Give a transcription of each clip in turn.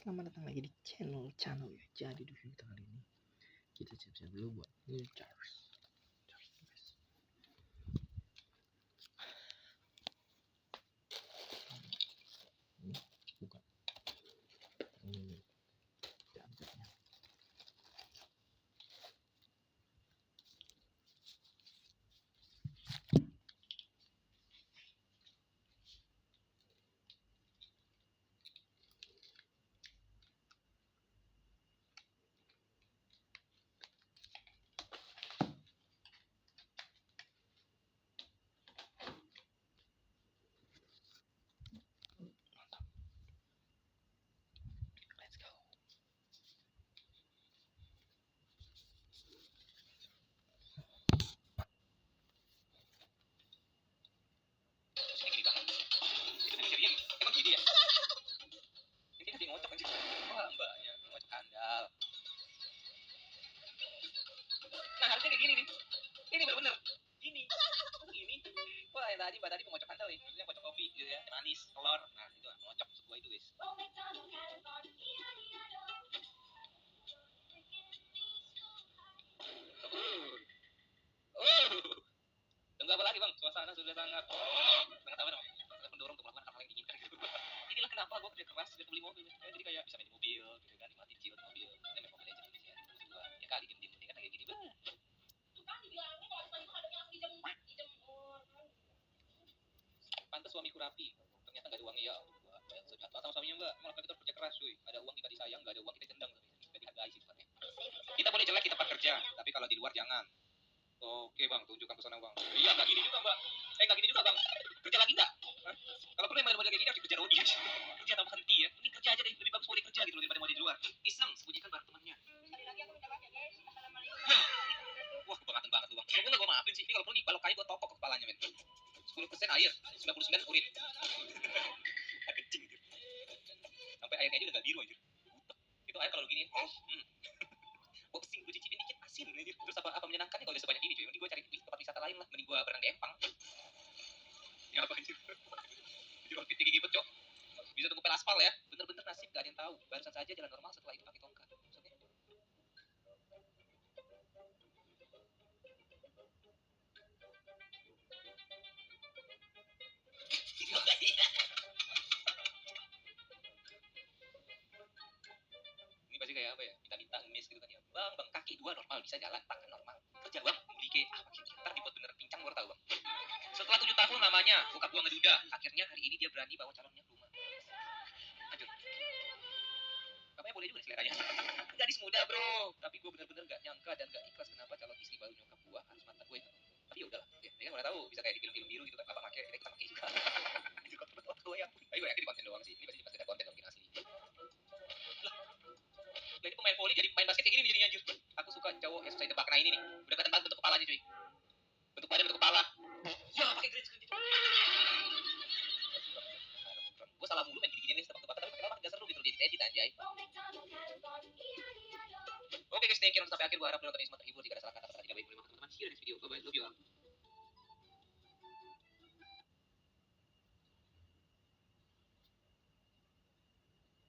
Selamat datang lagi di channel ya. Jadi di video kali ini kita siap-siap dulu buat charge. Bukan. Ini chargernya. Let's go. Emang gini ya? Ini lagi ngocok anjir. Wah, mbaknya ngocok handal. Nah, harusnya kayak gini nih. Ini bener-bener gini. Masa gini? Wah, yang tadi mbak tadi pengocok handal nih. Maksudnya ngocok kopi gitu ya, teh manis, telur. Nah, itu ngocok sebuah itu, guys. Tunggu apa lagi, Bang? Suasana sudah sangat apa namanya? Sangat mendorong untuk melakukan hal-hal yang diinginkan gitu. Inilah kenapa gue kerja keras dan beli mobil. Jadi kayak bisa main di mobil gitu kan, nikmati cil di mobil. Saya main mobil aja gitu ya. Ya kali diem-diem kan kayak gini, Bang. Pantes suamiku rapi, ternyata gak ada uangnya ya. Sama suaminya mbak, malah kita kerja keras cuy. Ada uang kita disayang, gak ada uang kita dendam, gak dihargai sih sebenarnya. Kita boleh jelek di tempat kerja, tapi kalau di luar jangan. Oke bang, tunjukkan pesona bang. Iya gak gini juga mbak. Gak gini juga bang. Kerja lagi nggak? Kalau perlu model kayak gini harus kerja rodi aja. Kerja tanpa henti ya. Ini kerja aja deh, lebih bagus boleh kerja gitu loh daripada mau di luar. Iseng sembunyikan barang temannya. Wah kebangetan banget lu bang. Kalau gue maafin sih. Ini kalau perlu nih balok kayu gue tokok ke kepalanya men. 10% air, 99 urin. Kecing gitu. Sampai airnya aja udah gak biru anjir. Itu air kalau gini, boxing gue cicipin dikit asin anjir. Terus apa menyenangkannya kalau udah sebanyak ini cuy. Mending gue cari tempat wisata lain lah. Mending gue berenang di Empang. Ya apa anjir. Anjir outfitnya gigi pecok. Bisa tunggu pel aspal ya. Bener-bener nasib gak ada yang tahu. Barusan saja jalan normal setelah itu pakai tongkat. Maksudnya ini pasti kayak apa ya, minta-minta ngemis gitu kan ya, bang kaki dua normal bisa jalan, tangan normal kerja bang beli ke apa sih ntar dibuat bener pincang baru tahu bang. Setelah 7 tahun lamanya bokap gua ngeduda, akhirnya hari ini dia berani bawa calonnya ke rumah. Lanjut, katanya boleh juga seleranya. Gadis muda bro, tapi gua bener-bener gak nyangka dan gak ikhlas kenapa calon istri baru nyokap gua harus mantan gue. Tapi ya udahlah, ya kan mana tahu bisa kayak di film-film biru gitu kan, apa pakai kita pakai juga. Itu konten gue ya, tapi gue yakin di konten doang sih, ini pasti ada konten mungkin asli. Nah ini pemain volley jadi pemain basket kayak gini jadinya anjir. Aku suka cowok yang susah ditebak. Nah ini nih, udah kelihatan banget bentuk kepalanya cuy. Bentuk badan, bentuk kepala. Ya pakai green screen gitu. Gue salah mulu main gini-gini nih tebak-tebakan, tapi kenapa gak seru gitu jadi edit anjay. Oke guys, thank you sampai akhir. Gue harap menonton ini semua terhibur. Jika ada salah kata tidak baik boleh maaf teman-teman. See you next video. Bye bye. Love you all.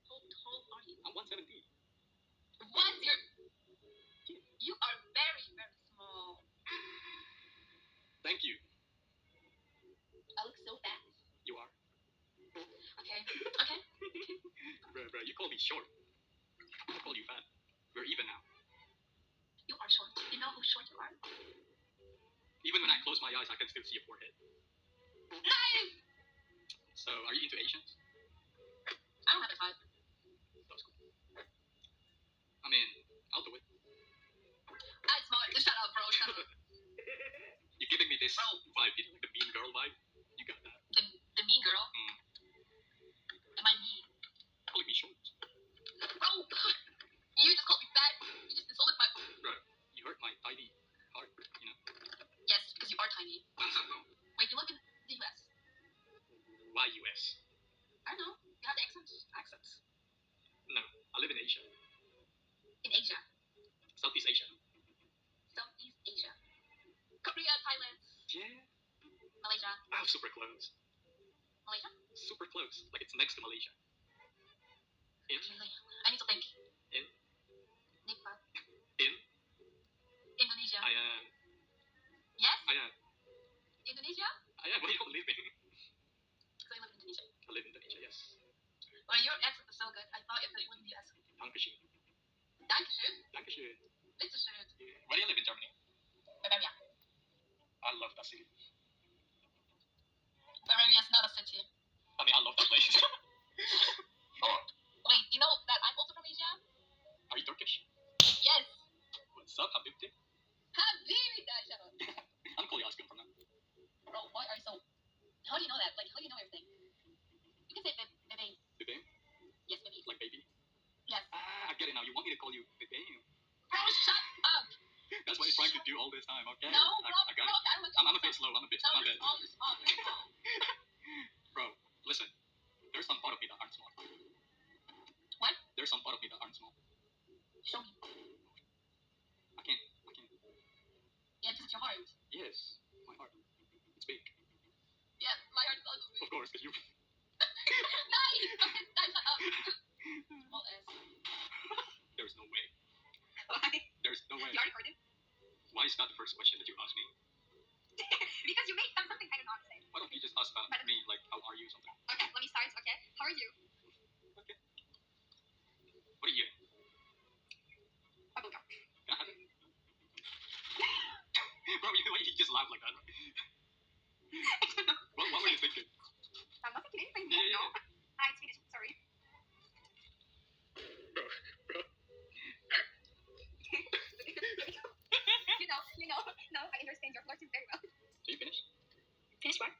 How tall are you? I'm 170. What? You are very, very small. Thank you. I look so fat. You are. Okay. Bro, you call me short. I call you fat. We're even now. You are short. You know how short you are? Even when I close my eyes, I can still see your forehead. Nice! So, are you into Asians? I don't have a type. That's cool. I mean, I'll do it. That's smart. Just shut up, bro. Shut up. You're giving me this vibe, you know, like the mean girl vibe. You got that? The mean girl? Am I mean? Calling me short. Bro, you just called me fat. You just insulted my... Bro, you hurt my tiny heart, you know? Yes, because you are tiny. Wait, you live in the US? Why US? I don't know. You have the accents. No, I live in Asia. In Asia? Southeast Asia. Southeast Asia. Korea, Thailand. Yeah. Malaysia. Oh, super close. Malaysia? Super close. Like it's next to Malaysia. Yeah. Really? Well, you live in. So you live in Indonesia. I live in Indonesia, yes. Well, your accent is so good. I thought it wouldn't be as good. Dankeschön. Dankeschön. Dankeschön. Bitteschön. Where do you live in Germany? Bavaria. I love that city. Bavaria is not a city. I mean, I love that place. Wait, you know that I'm also from Asia? Are you Turkish? Yes. What's up, Habibti? Habibi Dasha. I'm calling Oscar from now. Bro, why are you so... How do you know that? Like, how do you know everything? You can say bebe. Bebe? Yes, baby. Like baby? Yes. I get it now. You want me to call you Bebe? Bro, shut up. That's what I'm trying to do all this time, okay? No, I got bro, it. I'm a bit slow. I'm a bit slow. My bad. Bro, listen. There's some part of me that aren't small. What? There's some part of me that aren't small. Show me. I can't. Yeah, because it's your heart. Yes, my heart. It's big. Yeah, my heart is also big. Of course, because you. Nice! Shut up. Small ass. There's no way. Why? There's no way. You already heard it? Why is that the first question that you asked me? Because you made something I don't know how to say. Why don't you just ask about me, like, how are you, something? Okay, let me start, okay? How are you? Okay. What are you eating? Bubblegum. Can I have it? Bro, why you just laugh like that? What were you thinking? I'm not thinking anything. Yeah. No. It's Swedish, sorry. Bro. No, I understand your flirting very well. So you finished? Finish what?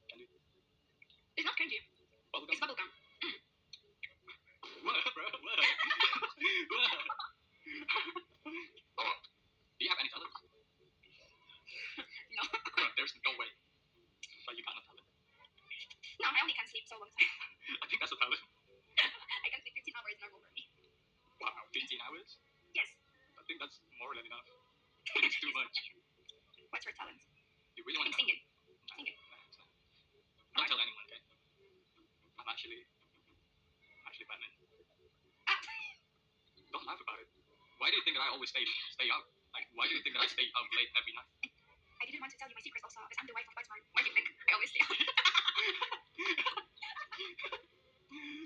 Candy. It's not candy. Bubblegum? It's bubblegum. What, bro? What? Do you have any talent? No. Bro, there's no way. But you got no talent. No, I only can sleep so long time. I think that's a talent. I can sleep 15 hours normal for me. Wow, 15 hours? Yes. I think that's more than enough. I think it's too much. What's your talent? You really want I'm to know? singing. Sing it. Don't tell anyone, okay? I'm actually Batman. Don't laugh about it. Why do you think that I always stay out? Like, why do you think that I stay out late every night? I didn't want to tell you my secrets also, because I'm the wife of Batman. Why do you think I always stay out?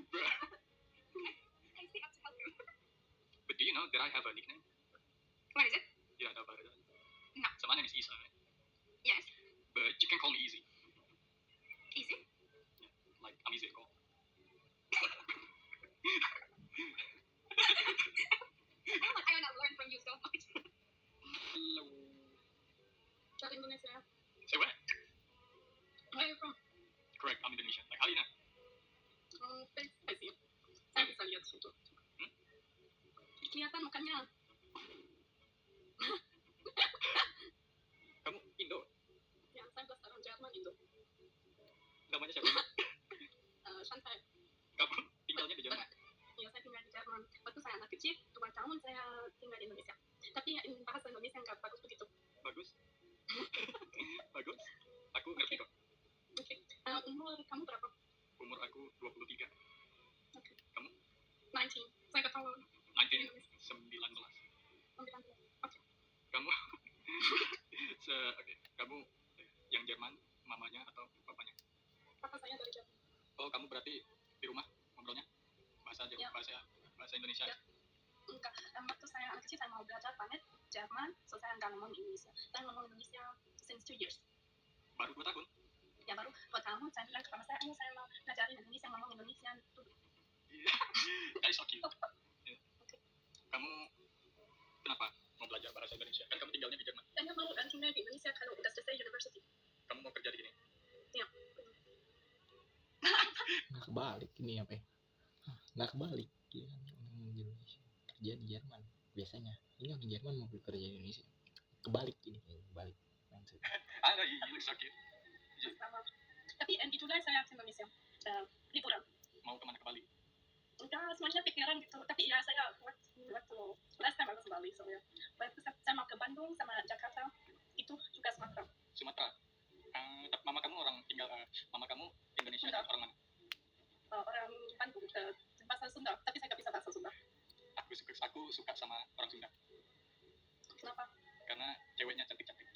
Bro. I stay up to help you. But do you know that I have a nickname? What is it? You don't know about it? No. So my name is Isa, right? Yes. But you can call me Easy. Easy? Like, I'm easy to call. I want to learn from you so much. Hello. Dari Indonesia. Say what? Where are you from? Correct, I'm Indonesian. Like, how do you know? Face. I see. Saya bisa lihat foto. Kelihatan mukanya. Kamu Indo? Ya, saya orang Jerman Indo. Namanya siapa? Shantai. Kamu tinggalnya di Jerman? Ya, saya tinggal di Jerman. Waktu saya anak kecil, 2 tahun saya tinggal di Indonesia. Tapi bahasa Indonesia nggak bagus begitu. Bagus? Bagus? Aku ngerti kok. Oke. Umur kamu berapa? Umur aku 23. Oke. Kamu? 19. Saya nggak tahu. 19? 19. Oke. Kamu? Oke. Kamu yang Jerman, mamanya atau papanya? Papa saya dari Jerman. Oh, kamu berarti di rumah ngobrolnya bahasa Jerman, Ya. bahasa Indonesia? Ya. Enggak. Waktu saya anak kecil saya mau belajar banget Jerman, so saya nggak ngomong Indonesia. Saya ngomong Indonesia since 2 years. Baru 2 tahun? Ya baru 2 tahun saya bilang ke mama saya, ayo saya mau ngajarin Indonesia, ngomong Indonesia dulu. That is so cute. Yeah. Okay. Kamu kenapa mau belajar bahasa Indonesia? Kan kamu tinggalnya di Jerman. Saya mau tinggal di Indonesia kalau udah selesai university. Kamu mau kerja di sini? Iya. Nggak kebalik ini apa ya? Nggak kebalik ya, orang Indonesia kerja di Jerman biasanya. Ini orang Jerman mau kerja di Indonesia. Kebalik ini, kebalik. I know, you look so cute. Tapi di Julai saya ke Indonesia liburan. Mau kemana, ke Bali? Enggak, semuanya pikiran gitu. Tapi ya saya waktu last time I was in Bali, so ya. Waktu saya mau ke Bandung sama Jakarta, itu juga Sumatera. Sumatera. Tapi mama kamu mama kamu Indonesia atau orang mana? Orang Bandung, bahasa Sunda. Tapi saya nggak bisa bahasa Sunda. Aku suka sama orang Sunda. Kenapa? Karena ceweknya cantik-cantik.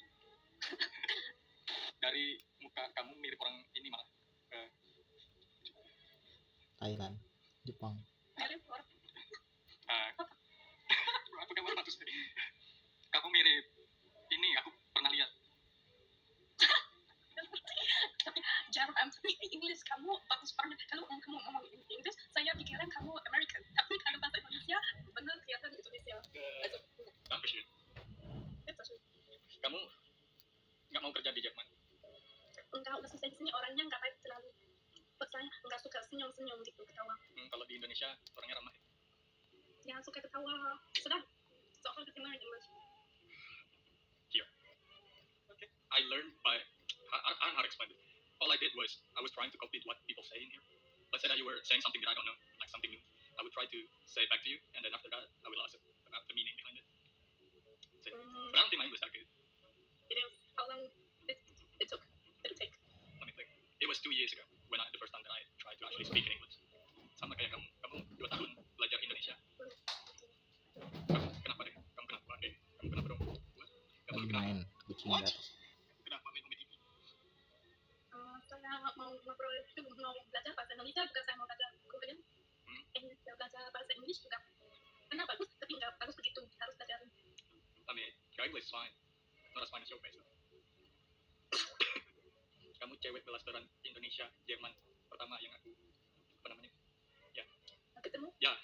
Dari muka kamu mirip orang ini malah. Thailand, Jepang. Mirip orang. Aku kabar bagus. Kamu mirip ini, aku pernah lihat. Tapi jarang tapi English kamu bagus banget. Kalau kamu ngomong English, saya pikiran kamu American. Tapi kalau bahasa Indonesia, benar kelihatan Indonesia. Dankeschön. Itu sih. Kamu nggak mau kerja di Jerman? Enggak, udah selesai di sini orangnya nggak baik terlalu. Saya nggak suka senyum-senyum gitu, ketawa. Kalau di Indonesia orangnya ramah. Ya suka ketawa. Sudah. So how did you learn English? Okay. I learned by. I don't know how to explain it. All I did was I was trying to copy what people say in here. Let's say that you were saying something that I don't know, like something new. I would try to say it back to you, and then after that, I will ask about the meaning behind it. But I don't think my English that good. It is. How long it took? Did it take? Let me think. It was 2 years ago when the first time that I tried to actually speak in English. Sama kayak kamu 2 tahun belajar Indonesia. Kenapa deh? Kamu kenapa deh? Kamu kenapa dong? Lagi main kucing di atas. Kenapa main komedi? Saya mau ngobrol itu mau belajar bahasa Indonesia juga saya mau belajar Korean. Belajar bahasa Inggris juga. Karena bagus tapi nggak bagus begitu harus belajar. I mean, your English is fine. Not as fine as your face. Kamu cewek blasteran Indonesia, Jerman pertama yang aku apa namanya? Ketemu? Ya.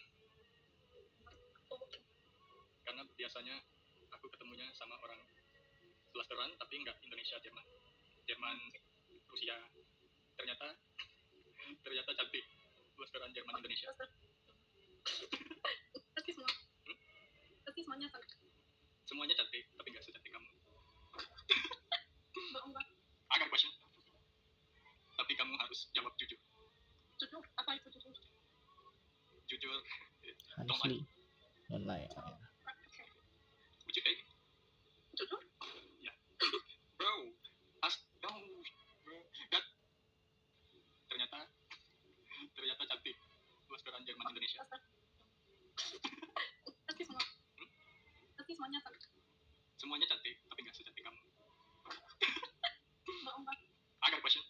Oh, okay. Karena biasanya aku ketemunya sama orang blasteran tapi nggak Indonesia, Jerman, Rusia. Ternyata cantik blasteran Jerman Indonesia. Pasti semua. Pasti semuanya cantik. Semuanya cantik tapi nggak secantik kamu. Mbak. I got a question. Tapi kamu harus jawab jujur. Jujur? Apa itu jujur? Jujur. Honestly, don't lie. Okay. Would you take? Jujur? Yeah. Bro, no, bro. That ternyata cantik blasteran Jerman Indonesia. Pasti semua. Pasti semuanya cantik. Semuanya cantik tapi nggak secantik kamu. Mbak. I got a question.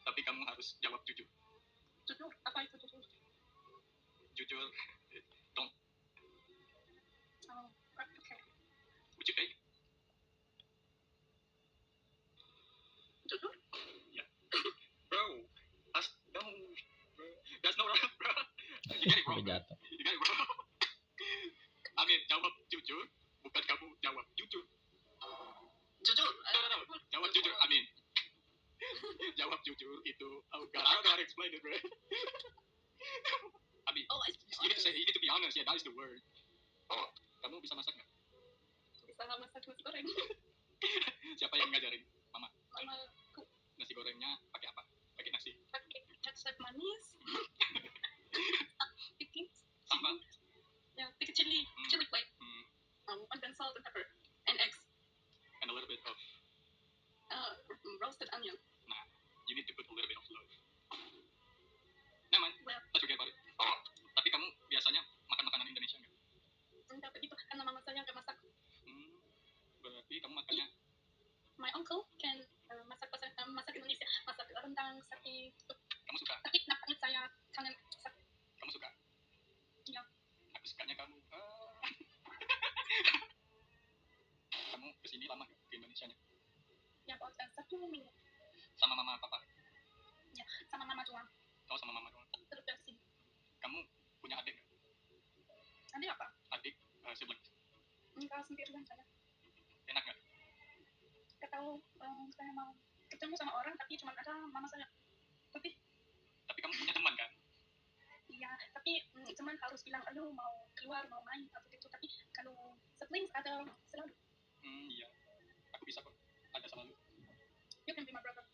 Tapi kamu harus jawab jujur. Jujur? Apa itu jujur? Jujur. Don't. Oh, okay. Would you take? Jujur? Yeah. Bro, no, bro. That's not right, bro. You get it wrong. Jatuh. You get it wrong. I mean, jawab jujur, bukan kamu jawab jujur. Jujur? No. Jawab jujur. I mean, jawab jujur itu. Oh God, I don't know how to explain it, bro. I mean, Oh, you need to be honest. Yeah, that is the word. Kamu bisa masak nggak? bisa masak nasi goreng. Siapa yang ngajarin? Mama. Mamaku Nasi gorengnya pakai apa? Pakai nasi. pakai kecap manis. Bikin Sambal. ya, bikin chili flake. And then salt and pepper and eggs. And a little bit of. Roasted onion. Nah, you need to put a little bit of love. Nah, man, Well, let's forget about it. Tapi kamu biasanya makan makanan Indonesia nggak? enggak begitu karena mama saya nggak masak. Berarti kamu makannya. My uncle can masak Indonesia, masak rendang, sapi. Kamu suka? Tapi kenapa saya kangen sapi? Kamu suka? Iya. Aku sukanya kamu. Kamu kesini lama nggak ke Indonesia nya? Ya, buat 1 minggu. Sama mama papa? Ya, sama mama doang. Kau sama mama doang? Terus dari sini. Kamu punya adik nggak? Nanti apa? Adik, sibling. Enggak sendirian saya. Enak nggak? Gak tahu saya mau ketemu sama orang tapi cuma ada mama saya. Tapi kamu punya teman kan? iya, tapi teman harus bilang aduh mau keluar mau main atau gitu. Tapi kalau siblings ada selalu. Iya. Aku bisa kok. Ada selalu. You can be my brother.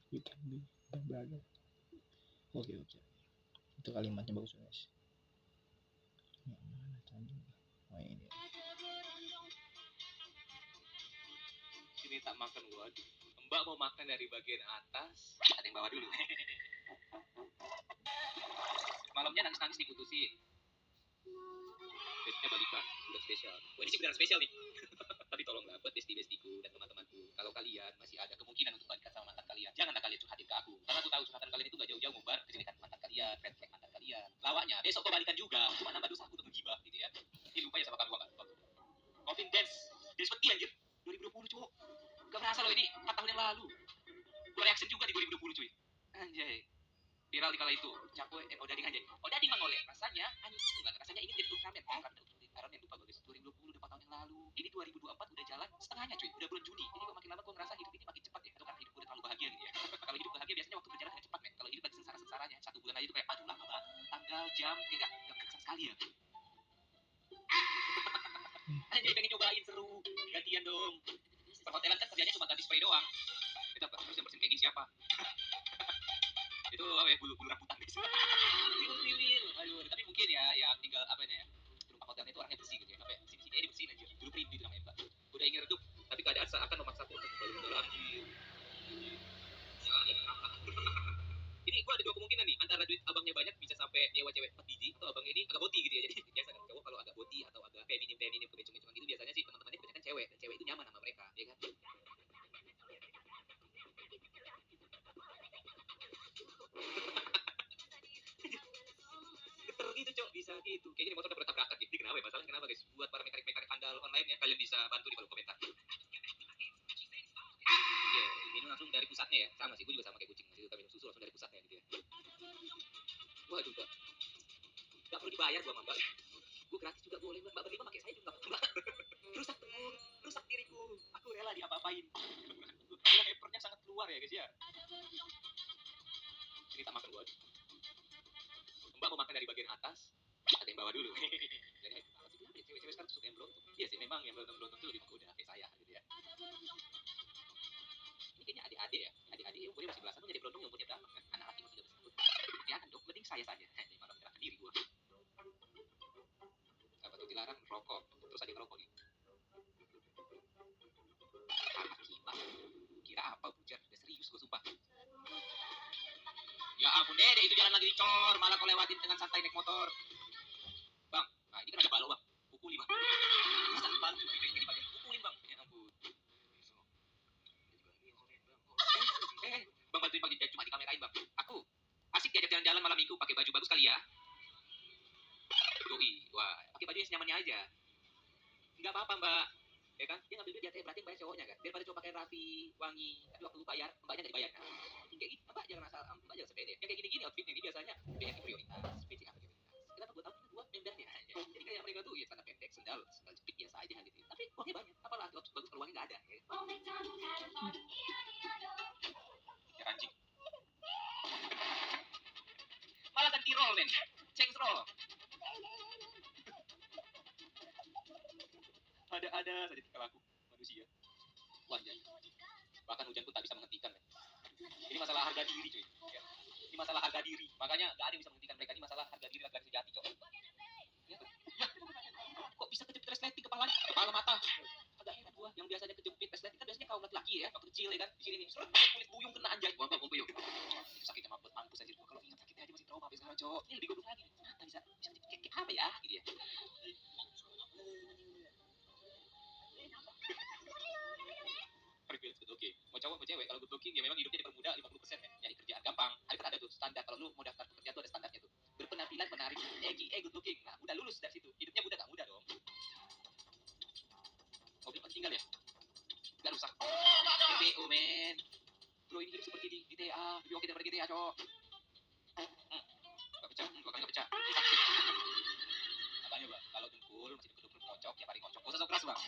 You can be my brother. Oke. Itu kalimatnya bagus guys. Yang mana tadi? Oh ini. Sini tak makan gua. Mbak mau makan dari bagian atas. Ada yang bawa dulu. Malamnya nangis-nangis diputusin. Besoknya balikan, udah spesial. Wah, ini sih beneran spesial nih. Tapi tolonglah buat besti-bestiku dan teman-temanku, kalau kalian masih ada kemungkinan untuk balikan sama mantan kalian, janganlah kalian curhatin ke aku. Karena aku tahu curhatan kalian itu gak jauh-jauh ngobar kejelekan mantan kalian, red flag mantan kalian. Lawaknya, besok kau balikan juga, cuma nambah dosa aku untuk menggibah gitu ya. Ini lupa ya sama kamu, Bang. Coffin Dance peti anjir, 2020 cowok. Gak berasa loh ini, 4 tahun yang lalu. Gue reaction juga di 2020 cuy. Anjay. Viral di kala itu, cakwe, Odading anjay. Odading mangoleh, rasanya anjing banget. Rasanya ini jadi Ultraman, bukan Ultraman yang lupa gue guys. 2020 udah 4 tahun yang lalu. Ini 2024 udah jalan setengahnya cuy, udah bulan Juni. Jadi kok makin lama gue ngerasa hidup ini makin cepat ya. Atau karena hidup gue udah terlalu bahagia gitu ya. Kalau hidup bahagia biasanya waktu berjalan dengan cepat men. Kalau hidup lagi sengsara-sengsaranya, 1 bulan aja tuh kayak aduh lama banget. Tanggal, jam, kayak gak kerasa sekali ya. Anjay pengen cobain seru, gantian dong. Perhotelan kan kerjanya cuma ganti spray doang. Kita harus yang bersihin kayak gini siapa? Itu apa ya, bulu rambutan guys. Kriwil. Aduh, tapi mungkin ya yang tinggal apa ya, penumpang hotelnya itu orangnya bersih gitu ya. Sampai sini dia dibersihin aja. Dulu print itu namanya, Mbak. Udah ingin redup, tapi keadaan seakan memaksaku untuk kembali ke dalam anjir. Ya, ini gua ada 2 kemungkinan nih, antara duit abangnya banyak bisa sampai nyewa cewek 4 biji, atau abangnya ini agak boti gitu ya. Jadi biasa kan cowok kalau agak boti atau agak feminim kebencong-bencongan gitu biasanya sih teman-temannya kebanyakan cewek, dan cewek itu nyaman sama mereka, ya kan? Geter gitu cok, bisa gitu. Kayak gini motor udah tabrakan gitu. Kenapa ya? Masalahnya kenapa guys? Buat para mekanik-mekanik handal online ya, kalian bisa bantu di kolom komentar. Ya, minum langsung dari pusatnya ya. Sama sih, gue juga sama kayak kucing. Masih suka minum susu langsung dari pusatnya gitu ya. Waduh, Mbak. Gak perlu dibayar gua sama Mbak. Gue gratis juga boleh, Mbak. Berlima pakai saya juga, Mbak. Rusak telur, rusak diriku. Aku rela diapa-apain. Hypernya sangat keluar ya guys ya. Ini tak makan gua. Mbak mau makan dari bagian atas, ada yang bawa dulu. Jadi cewek-cewek sekarang suka yang beruntung. Iya sih, memang yang beruntung itu lebih menggoda kayak saya gitu ya. Ini kayaknya adik-adik ya, adik-adik yang umurnya masih belasan tuh jadi beruntung yang umurnya berapa kan? Anak laki masih 13 tahun. Jangan dong, mending saya saja. Jadi malah menyerahkan diri gua. Apa tuh dilarang rokok, terus ada yang ngerokok nih. Akibat, kira apa bujar? Udah serius gua sumpah. Ya ampun dede, itu jalan lagi dicor, malah kau lewatin dengan santai naik motor. Bang, nah ini kan ada balo bang, pukulin bang. Masa bantu di bagian pukulin bang. Ya ampun. Bang bantuin bang, cuma di kamerain bang. Aku asik diajak jalan-jalan malam minggu pakai baju bagus kali ya. Doi, wah pakai baju yang senyamannya aja. Enggak apa-apa mbak, ya kan? Dia ngambil duit di ATM, berarti bayar cowoknya kan? Daripada cowok pakai rapi, wangi, tapi waktu lu bayar, mbaknya nggak dibayar kan? Kayak gitu, mbak jangan asal, mbak jangan sepede. Yang kayak gini-gini outfitnya ini biasanya banyak prioritas, BCA prioritas. Kenapa gue tahu? Karena gue membernya aja. Jadi kayak mereka tuh ya celana pendek, sendal jepit biasa aja gitu. Tapi uangnya banyak, apalagi outfit bagus kalau uangnya nggak ada. Ya. Ya anjing. Malah ganti roll men, change roll. Ada saja tingkah laku manusia. Wajar. Bahkan hujan pun tak bisa menghentikan. Men. Ini masalah harga diri cuy. Ya. Ini masalah harga diri. Makanya gak ada yang bisa menghentikan mereka. Ini masalah harga diri laki-laki sejati coy. Ya. Kok bisa kejepit resleting kepala mata? Agak heran gua. Yang biasanya kejepit resleting kan biasanya kaum laki-laki ya. Waktu kecil ya kan. Di sini nih. Kulit buyung kena anjay. Wah bang buyung. Itu sakitnya mampus aja. Kalau ingat sakitnya aja masih trauma sampai sekarang cowok. Ini lebih goblok lagi. Kenapa bisa kayak apa ya? Gitu ya. Oke, mau cowok mau cewek kalau good looking ya memang hidupnya dipermudah 50% ya. Nyari kerjaan gampang. Ada kan ada tuh standar kalau lu mau daftar pekerjaan tuh ada standarnya tuh. Berpenampilan menarik, good looking. Nah, udah lulus dari situ. Hidupnya mudah gak mudah dong. Mobil masih tinggal ya? Gak rusak. BBO men. Bro ini hidup seperti di TA. Lebih oke daripada GTA cowok. Gak pecah, gak pecah. Makanya bang, kalau dengkul masih dengkul ngocok ya paling ngocok. Gak usah sok keras bang.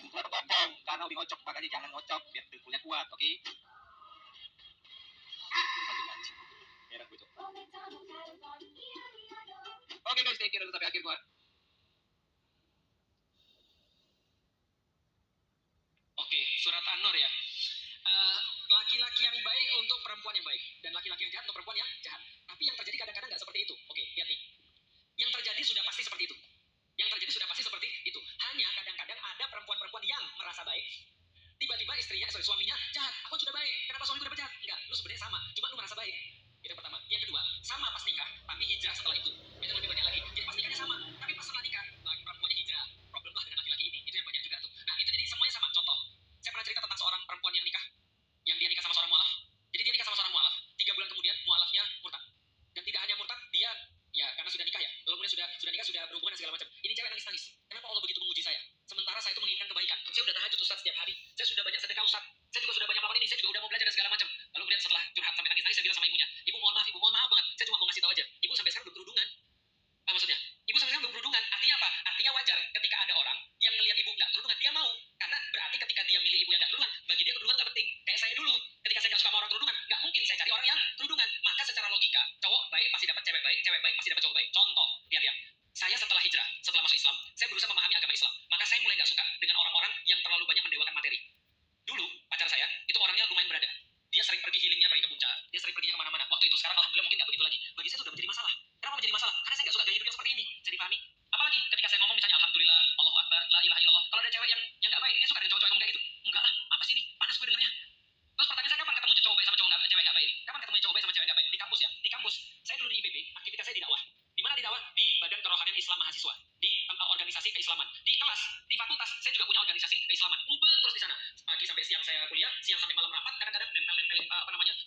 Karena lebih ngocok, makanya jangan ngocok biar dengkulnya kuat, oke? Aduh anjing. Merah gue cok. Oke guys, stay kira sampai akhir gua. Oke, surat An-Nur ya. Laki-laki yang baik untuk perempuan yang baik dan laki-laki yang jahat untuk perempuan yang jahat. Tapi yang terjadi kadang-kadang nggak seperti itu. Oke, lihat nih. Yang terjadi sudah pasti seperti itu. Yang terjadi sudah pasti seperti itu. Hanya kadang-kadang ada perempuan-perempuan yang merasa baik. Tiba-tiba suaminya jahat. Aku sudah baik. Kenapa suamiku dapat jahat? Enggak, lu sebenarnya sama. Cuma lu merasa baik. Itu yang pertama. Yang kedua, kedua, sama pas nikah, tapi hijrah setelah itu yang lebih banyak lagi. Jadi pas nikahnya sama, tapi pas setelah nikah, lagi perempuannya hijrah. Problem lah dengan laki-laki ini, itu yang banyak juga tuh. Nah itu jadi semuanya sama. Contoh, saya pernah cerita tentang seorang perempuan yang nikah, yang dia nikah sama seorang mualaf. Jadi dia nikah sama seorang mualaf, 3 bulan kemudian mualafnya murtad. Dan tidak hanya murtad, dia ya karena sudah nikah ya, lalu kemudian sudah nikah, sudah berhubungan dan segala macam. Ini cewek nangis-nangis. Kenapa Allah begitu menguji saya? Sementara saya itu menginginkan kebaikan. Saya sudah tahajud Ustaz setiap hari. Saya sudah banyak sedekah Ustaz. Saya juga sudah banyak melakukan ini. Saya juga udah mau belajar dan segala macam. Lalu kemudian setelah curhat sampai nangis-nangis, saya bilang sama ibunya, ibu mohon maaf banget. Saya cuma mau ngasih tahu aja. Ibu sampai sekarang belum berhubungan. Apa maksudnya? Ibu sampai sekarang belum berhubungan. Artinya apa? Artinya wajar ketika ada orang yang ngelihat ibu nggak kerudungan, dia mau. Karena berarti ketika dia milih ibu yang nggak kerudungan, bagi dia kerudungan nggak penting. Kayak saya dulu, ketika saya nggak suka sama orang kerudungan, nggak mungkin saya cari orang yang kerudungan. Maka secara logika, cowok baik pasti dapat cewek baik pasti dapat cowok baik. Contoh, lihat ya. Saya setelah hijrah, setelah masuk Islam, saya berusaha memahami agama Islam. Maka saya mulai nggak suka dengan orang-orang yang terlalu banyak mendewakan materi. Dulu pacar saya itu orangnya lumayan berada. Dia sering pergi healingnya, pergi ke puncak. Dia sering pergi kemana-mana. Waktu itu, sekarang alhamdulillah mungkin nggak begitu lagi. Bagi saya itu udah menjadi masalah. Kenapa menjadi masalah? Karena saya nggak suka gaya hidup yang seperti ini. Bisa dipahami? Apalagi ketika saya ngomong misalnya alhamdulillah, Allahu Akbar, la ilaha illallah. Kalau ada cewek yang nggak baik, dia suka dengan cowok-cowok yang kayak gitu. Enggak lah, apa sih ini? Panas gue dengernya. Terus pertanyaan saya, kapan ketemu cowok baik sama cewek nggak baik ini? Kapan ketemu cowok baik sama cewek nggak baik? Di kampus ya? Di kampus. Saya dulu di IPB, aktivitas saya di dakwah. Di mana di dakwah? Di Badan Kerohanian Islam Mahasiswa. Di organisasi keislaman. Di kelas, di fakultas, saya juga punya organisasi keislaman. Ubel terus di sana. Pagi sampai siang saya kuliah, siang sampai malam rapat, kadang-kadang nempel-nempelin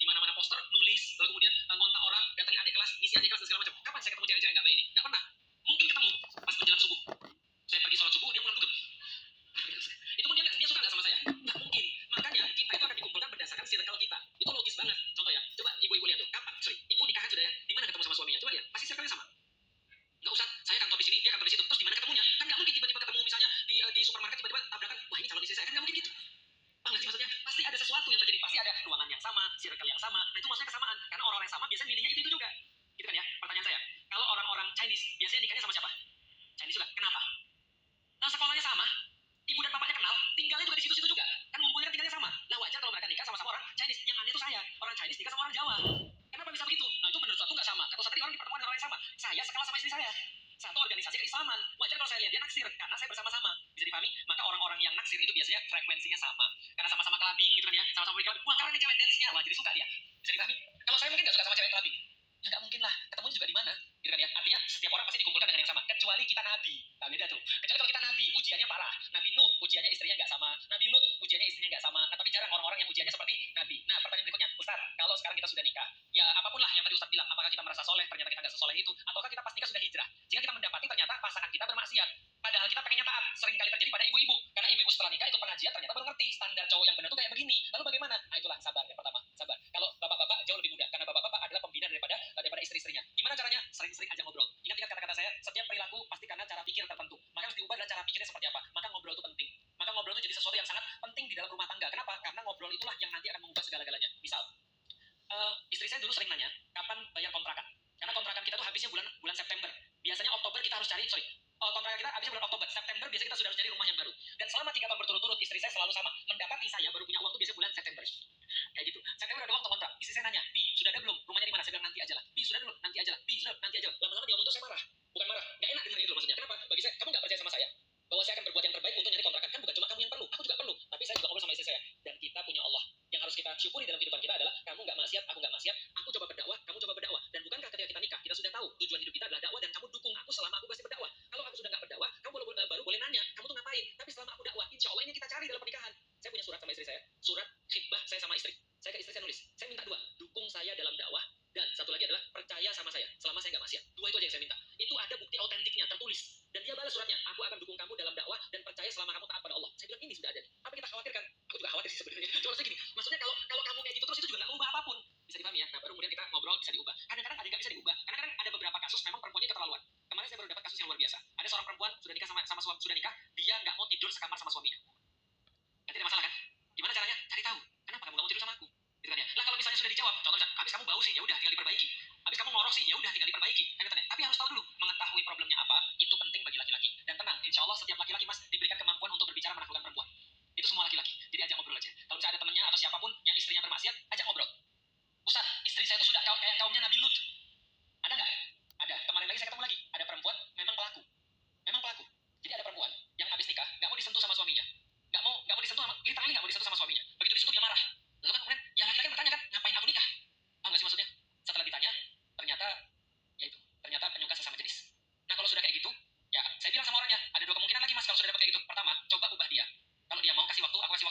di mana-mana poster, nulis, lalu kemudian ngontak orang, datangin adik kelas, ngisi adik kelas dan segala macam. Kapan saya ketemu cewek-cewek nggak baik ini? Nggak pernah. Mungkin ketemu pas menjelang subuh. Saya pergi sholat subuh, dia pulang dugem. Itu pun dia suka nggak sama saya? Nggak mungkin. Makanya kita itu akan dikumpulkan berdasarkan circle kita. Itu logis banget. Contoh ya, coba ibu-ibu lihat tuh. Ibu nikahan sudah ya? Di mana ketemu sama suaminya? Coba lihat, pasti circle-nya sama. Nggak usah, saya kantor di sini, dia kantor di situ. Terus di mana ketemunya? Kan nggak mungkin tiba-tiba ketemu misalnya di supermarket, tiba-tiba tabrakan. Wah ini calon istri saya, kan nggak mungkin gitu. Paham nggak sih maksudnya? Pasti ada sesuatu yang terjadi. Pasti ada ruangan yang sama, circle yang sama. Nah itu maksudnya kesamaan. Karena orang-orang yang sama biasanya milihnya itu juga. Gitu kan ya? Pertanyaan saya, kalau orang-orang Chinese biasanya nikahnya sama siapa? Chinese juga. Kenapa? Nah sekolahnya sama, ibu dan bapaknya kenal, tinggalnya juga di situ-situ juga. Kan ngumpulnya tinggalnya sama. Lah wajar kalau mereka nikah sama-sama orang Chinese. Yang aneh itu saya, orang Chinese nikah sama orang Jawa. Kenapa bisa begitu? Nah itu benar satu nggak sama. Kata tadi orang dipertemukan dengan orang yang sama. Saya sekelas sama istri saya. Satu organisasi keislaman. Wajar kalau saya lihat dia naksir karena saya bersama-sama. Bisa dipahami? Maka orang-orang yang naksir itu biasanya frekuensinya sama. Karena sama-sama clubbing gitu kan ya. Sama-sama pergi clubbing. Wah karena ini cewek dance-nya. Wah jadi suka dia. Bisa dipahami? Kalau saya mungkin nggak suka sama cewek clubbing. Ya nggak mungkin lah. Ketemu juga di mana? Gitu kan ya. Artinya setiap orang pasti dikumpulkan dengan yang sama. Kecuali kita nabi. Nah beda tuh. Kecuali kalau kita nabi, ujiannya parah. Nabi Nuh, ujiannya istrinya nggak sama. Nabi Lut, ujiannya istrinya nggak sama. Nah tapi jarang orang-orang yang ujiannya seperti nabi. Nah pertanyaan berikutnya, Ustaz, kalau sekarang kita sudah nikah, ya apapun lah yang tadi Ustaz bilang, apakah kita merasa soleh, ternyata kita nggak sesoleh itu, ataukah kita pas nikah sudah hijrah, sehingga kita mendapati ternyata pasangan kita bermaksiat. Padahal kita pengennya taat, sering kali terjadi pada ibu-ibu. Karena ibu-ibu setelah nikah itu pengajian ternyata baru ngerti standar cowok yang benar tuh kayak begini. Lalu bagaimana? Nah itulah sabar yang pertama, sabar. Kalau bapak-bapak jauh lebih mudah, karena bapak-bapak adalah pembina daripada istri-istrinya. Gimana caranya? Sering-sering ajak ngobrol. Ingat-ingat kata-kata saya, setiap perilaku pasti karena cara pikir tertentu. Maka harus diubah adalah cara pikirnya seperti apa. Maka ngobrol itu penting. Maka ngobrol itu jadi sesuatu yang sangat penting di dalam rumah tangga. Kenapa? Karena ngobrol itulah yang nanti akan mengubah segala-galanya. Misal, istri saya dulu sering nanya, kapan bayar kontrakan? Karena kontrakan kita tuh habisnya bulan September. Biasanya Oktober kita harus cari, kontrakan kita habisnya bulan Oktober. September biasanya kita sudah harus cari rumah yang baru. Dan selama 3 tahun berturut-turut, istri saya selalu sama. Mendapati saya baru punya waktu biasanya bulan September. Kayak gitu. September ada waktu kontrak. Istri saya nanya, Bi, sudah ada belum? Rumahnya di mana? Saya bilang nanti aja lah. Bi, sudah belum? Nanti aja lah. Bi, sudah, nanti aja lah. Lama-lama dia ngomong tuh saya marah. Bukan marah. Gak enak dengerin itu loh maksudnya. Kenapa? Bagi saya, kamu gak percaya sama saya? Bahwa saya akan berbuat yang terbaik untuk nyari kontrakan. Kan bukan cuma kamu yang perlu. Aku juga perlu. Tapi saya juga ngobrol sama istri saya. Dan kita punya Allah. Yang harus kita syukuri dalam kehidupan kita adalah, kamu gak maksiat, aku gak maksiat. Aku coba berdakwah, kamu coba berdakwah. Dan bukankah ketika kita nikah, kita sudah tahu tujuan hidup kita adalah dakwah dan kamu dukung aku selama aku masih berdakwah. Kalau aku sudah gak berdakwah, kamu baru boleh nanya, kamu tuh ngapain? Tapi selama aku dakwah, insya Allah ini kita cari dalam pernikahan. Saya punya surat sama istri saya. Surat khitbah saya sama istri. Saya ke istri saya nulis. Saya minta 2. Dukung saya dalam dakwah. Dan satu lagi adalah percaya sama saya selama saya gak maksiat. 2 itu aja yang saya minta. Itu ada bukti autentiknya, tertulis. Dan dia balas suratnya. Aku akan dukung kamu dalam dakwah dan percaya selama kamu taat pada Allah. Saya bilang ini sudah ada. Apa kita khawatirkan? Aku juga khawatir sih sebenarnya. Cuma maksudnya gini. Maksudnya kalau kamu kayak gitu terus itu juga gak mengubah apapun. Bisa dipahami ya? Nah baru kemudian kita ngobrol bisa diubah. Kadang-kadang ada yang gak bisa diubah. Kadang-kadang ada beberapa kasus memang perempuannya keterlaluan. Kemarin saya baru dapat kasus yang luar biasa. Ada seorang perempuan sudah nikah sama suami, sudah nikah, dia nggak mau tidur sekamar sama suaminya. Ya tidak masalah kan? Gimana caranya? Cari tahu. Kenapa kamu nggak mau tidur sama aku? Gitu kan ya. Lah kalau misalnya sudah dijawab, contoh misalnya, habis kamu bau sih, ya udah tinggal diperbaiki. Habis kamu ngorok sih, ya udah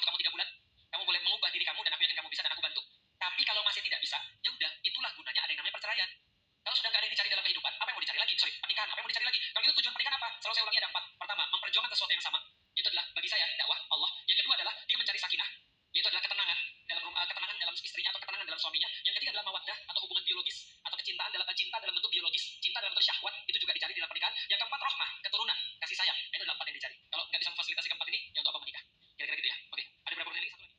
untuk kamu 3 bulan. Kamu boleh mengubah diri kamu dan aku yakin kamu bisa dan aku bantu. Tapi kalau masih tidak bisa, ya udah, itulah gunanya ada yang namanya perceraian. Kalau sudah nggak ada yang dicari dalam kehidupan, apa yang mau dicari lagi? Sorry, pernikahan, apa yang mau dicari lagi? Kalau itu tujuan pernikahan apa? Selalu saya ulangi ada 4. Pertama, memperjuangkan sesuatu yang sama. Itu adalah bagi saya dakwah Allah. Yang kedua adalah dia mencari sakinah, yaitu adalah ketenangan dalam ketenangan dalam istrinya atau ketenangan dalam suaminya. Yang ketiga adalah mawaddah atau hubungan biologis atau kecintaan dalam cinta dalam bentuk biologis, cinta dalam bentuk syahwat, itu juga dicari di dalam pernikahan. Yang keempat rahmah, keturunan, kasih sayang. Itu adalah 4 yang dicari. Kalau nggak bisa memfasilitasi keempat ini, ya untuk apa menikah? Kira-kira gitu ya. Oke, ada berapa pertanyaan lagi? Satu lagi.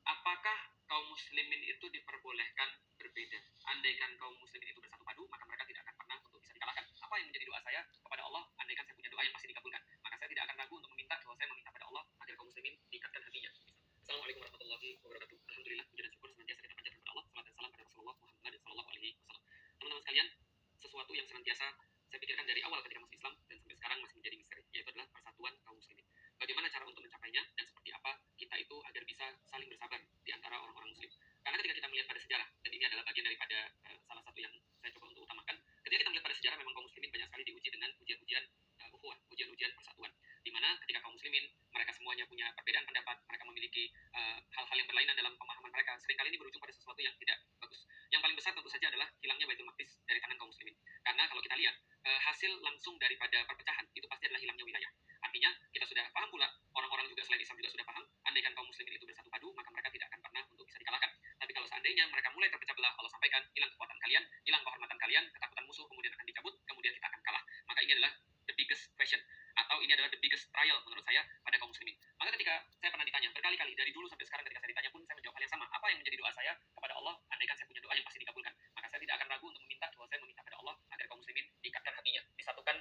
Apakah kaum muslimin itu diperbolehkan berbeda? Andaikan kaum muslimin itu bersatu padu, maka mereka tidak akan pernah untuk bisa dikalahkan. Apa yang menjadi doa saya kepada Allah? Andaikan saya punya doa yang pasti dikabulkan, maka saya tidak akan ragu untuk meminta bahwa saya meminta pada Allah agar kaum muslimin diikatkan hatinya. Assalamualaikum warahmatullahi wabarakatuh. Alhamdulillah, puji dan syukur senantiasa kita panjatkan kepada Allah. Salam dan salam pada Rasulullah Muhammad sallallahu alaihi wasallam. Teman-teman sekalian, sesuatu yang senantiasa saya pikirkan dari awal ketika masuk Islam dan sampai sekarang masih menjadi misteri, yaitu adalah persatuan kaum muslimin. Bagaimana cara untuk mencapainya dan seperti apa kita itu agar bisa saling bersabar di antara orang-orang muslim. Karena ketika kita melihat pada sejarah, dan ini adalah bagian daripada salah satu yang saya coba untuk utamakan, ketika kita melihat pada sejarah memang kaum muslimin banyak sekali diuji dengan ujian-ujian ukhuwah, ujian-ujian persatuan. Di mana ketika kaum muslimin mereka semuanya punya perbedaan pendapat, mereka memiliki hal-hal yang berlainan dalam pemahaman mereka, seringkali ini berujung pada sesuatu yang tidak bagus. Yang paling besar tentu saja adalah hilangnya Baitul Maqdis dari tangan kaum muslimin. Karena kalau kita lihat hasil langsung daripada perpecahan itu pasti adalah hilangnya wilayah. Artinya kita sudah paham pula, orang-orang juga selain Islam juga sudah paham, andaikan kaum muslimin itu bersatu padu, maka mereka tidak akan pernah untuk bisa dikalahkan. Tapi kalau seandainya mereka mulai terpecah belah, Allah sampaikan, hilang kekuatan kalian, hilang kehormatan kalian, ketakutan musuh kemudian akan dicabut, kemudian kita akan kalah. Maka ini adalah the biggest question, atau ini adalah the biggest trial menurut saya pada kaum muslimin. Maka ketika saya pernah ditanya berkali-kali dari dulu sampai sekarang, ketika saya ditanya pun saya menjawab hal yang sama. Apa yang menjadi doa saya kepada Allah? Andaikan saya punya doa yang pasti dikabulkan, maka saya tidak akan ragu untuk meminta bahwa saya meminta pada Allah agar kaum muslimin diikatkan hatinya, disatukan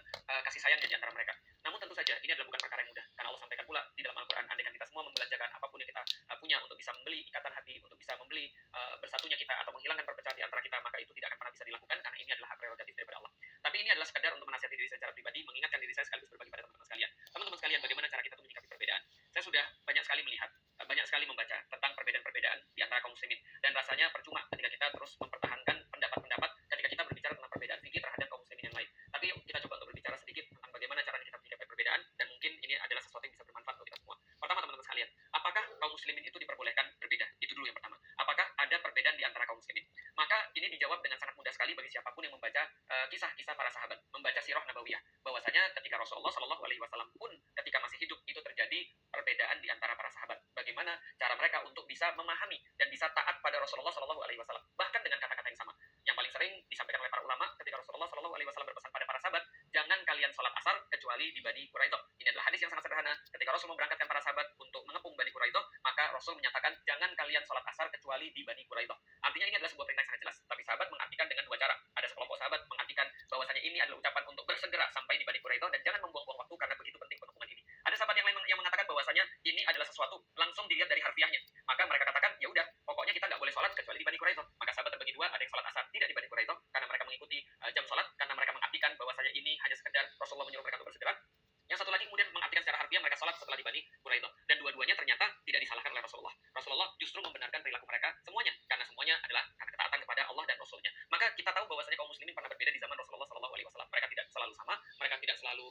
kasih sayang di antara mereka. Namun tentu saja ini adalah bukan perkara yang mudah, karena Allah sampaikan pula di dalam Al-Quran, andaikan kita semua membelanjakan apapun yang kita punya untuk bisa membeli ikatan hati, untuk bisa membeli bersatunya kita atau menghilangkan perpecahan di antara kita, maka itu tidak akan pernah bisa dilakukan, karena ini adalah hak prerogatif daripada Allah. Tapi ini adalah sekadar untuk menasihati diri saya secara pribadi, mengingatkan diri saya sekaligus berbagi pada teman-teman sekalian. Teman-teman sekalian, bagaimana cara kita untuk menyikapi perbedaan? Saya sudah banyak sekali melihat, banyak sekali membaca tentang perbedaan-perbedaan di antara kaum muslimin, dan rasanya percuma ketika kita terus mempertahankan pendapat-pendapat ketika kita berbicara tentang perbedaan fikih terhadap kaum muslimin yang lain. Tapi yuk kita coba untuk berbicara sedikit tentang bagaimana caranya kita menyikapi perbedaan, dan mungkin ini adalah sesuatu yang bisa bermanfaat untuk kita semua. Pertama, teman-teman sekalian, apakah kaum muslimin itu diperbolehkan berbeda? Itu dulu yang pertama. Apakah ada perbedaan di antara kaum muslimin? Maka ini dijawab dengan sangat mudah sekali bagi siapapun yang membaca kisah-kisah para sahabat, membaca sirah nabawiyah, bahwasanya ketika Rasulullah Shallallahu Alaihi Wasallam pun ketika masih hidup itu terjadi perbedaan di antara para sahabat. Bagaimana cara mereka untuk bisa memahami dan bisa taat pada Rasulullah Shallallahu Alaihi Wasallam, bahkan dengan kata-kata yang sama. Yang paling sering disampaikan oleh para ulama ketika Rasulullah Shallallahu Alaihi Wasallam berpesan pada para sahabat, jangan kalian sholat asar kecuali di Bani Quraidah. Ini adalah hadis yang sangat sederhana. Ketika Rasul memberangkatkan para sahabat untuk mengepung Bani Quraidah, maka Rasul menyatakan jangan kalian sholat asar kecuali di Bani Quraidah. Artinya ini adalah sebuah perintah yang sangat jelas. Tapi sahabat mengartikan dengan dua cara. Ada sekelompok sahabat mengartikan bahwasanya ini adalah ucapan untuk bersegera sampai di Bani Quraidah dan jangan membuang-buang waktu karena begitu penting pengepungan ini. Ada sahabat yang lain yang mengatakan bahwasanya ini adalah sesuatu langsung dilihat dari harfiahnya. Maka mereka katakan ya udah, pokoknya kita nggak boleh sholat kecuali di Bani Quraidah. Maka sahabat terbagi dua, ada yang sholat asar tidak di Bani Quraidah karena mereka mengikuti jam sholat, karena mereka mengartikan bahwasanya ini hanya sekedar Rasulullah menyuruh mereka untuk bersegera. Yang satu lagi kemudian mengartikan secara harfiah mereka sholat setelah di Bani Quraidah, dan dua-duanya ternyata tidak disalahkan oleh Rasulullah. Rasulullah justru membenarkan perilaku mereka semuanya, karena semuanya adalah karena ketaatan kepada Allah dan Rasulnya. Maka kita tahu bahwasanya kaum muslimin pernah berbeda di zaman Rasulullah Shallallahu Alaihi Wasallam. Mereka tidak selalu sama, mereka tidak selalu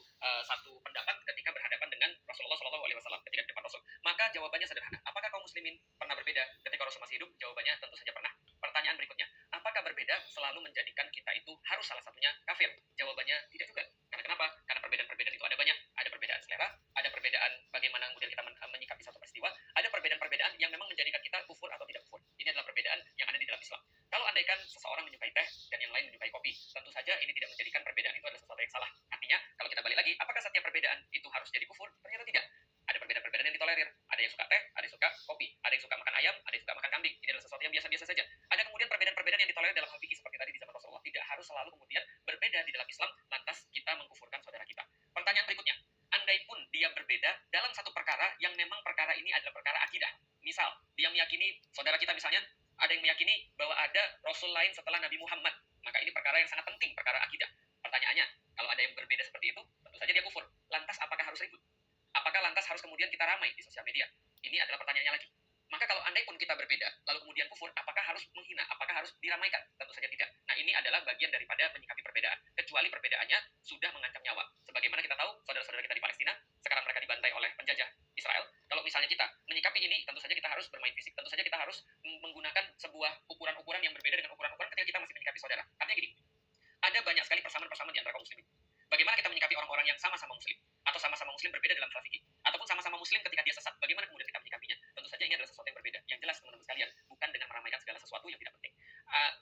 satu pendapat ketika berhadapan dengan Rasulullah Shallallahu Alaihi Wasallam ketika di depan Rasul. Maka jawabannya sederhana. Apakah kaum muslimin pernah berbeda ketika Rasul masih hidup? Jawabannya tentu saja pernah. Pertanyaan berikutnya, apakah berbeda selalu menjadikan kita itu harus salah satunya kafir? Jawabannya tidak juga. Karena kenapa? Karena perbedaan-perbedaan itu ada banyak. Ada perbedaan selera, ada perbedaan bagaimana kemudian kita menyikapi satu peristiwa, ada perbedaan-perbedaan yang memang menjadikan kita kufur atau tidak kufur. Ini adalah perbedaan yang ada di dalam Islam. Kalau andaikan seseorang menyukai teh dan yang lain menyukai kopi, tentu saja ini tidak menjadikan perbedaan itu adalah sesuatu yang salah. Artinya, kalau kita balik lagi, apakah setiap perbedaan itu harus jadi kufur? Ternyata tidak. Ada perbedaan-perbedaan yang ditolerir. Ada yang suka teh, ada yang suka kopi, ada yang suka makan ayam, ada yang suka makan kambing. Ini adalah sesuatu yang biasa-biasa saja. Ada kemudian perbedaan-perbedaan yang ditolerir dalam hal fikih seperti tadi di zaman Rasulullah. Tidak harus selalu kemudian berbeda di dalam Islam, lantas kita mengkufurkan saudara kita. Pertanyaan berikutnya, andai pun dia berbeda dalam satu perkara yang memang perkara ini adalah perkara akidah. Misal, dia meyakini, saudara kita misalnya, ada yang meyakini bahwa ada Rasul lain setelah Nabi Muhammad. Maka ini perkara yang sangat penting, perkara akidah. Pertanyaannya, kalau ada yang berbeda seperti itu, tentu saja dia kufur. Lantas apakah harus ribut? Apakah lantas harus kemudian kita ramai di sosial media? Ini adalah pertanyaannya lagi. Maka kalau andai pun kita berbeda, lalu kemudian kufur, apakah harus menghina? Apakah harus diramaikan? Tentu saja tidak. Nah, ini adalah bagian daripada menyikapi perbedaan. Kecuali perbedaannya sudah mengancam nyawa. Sebagaimana kita tahu, saudara-saudara kita di Palestina, sekarang mereka dibantai misalnya kita menyikapi ini, tentu saja kita harus bermain fisik, tentu saja kita harus menggunakan sebuah ukuran-ukuran yang berbeda dengan ukuran-ukuran ketika kita masih menyikapi saudara. Artinya gini, ada banyak sekali persamaan-persamaan di antara kaum muslimin. Bagaimana kita menyikapi orang-orang yang sama-sama muslim, atau sama-sama muslim berbeda dalam hal fikih, ataupun sama-sama muslim ketika dia sesat, bagaimana kemudian kita menyikapinya? Tentu saja ini adalah sesuatu yang berbeda. Yang jelas teman-teman sekalian, bukan dengan meramaikan segala sesuatu yang tidak penting.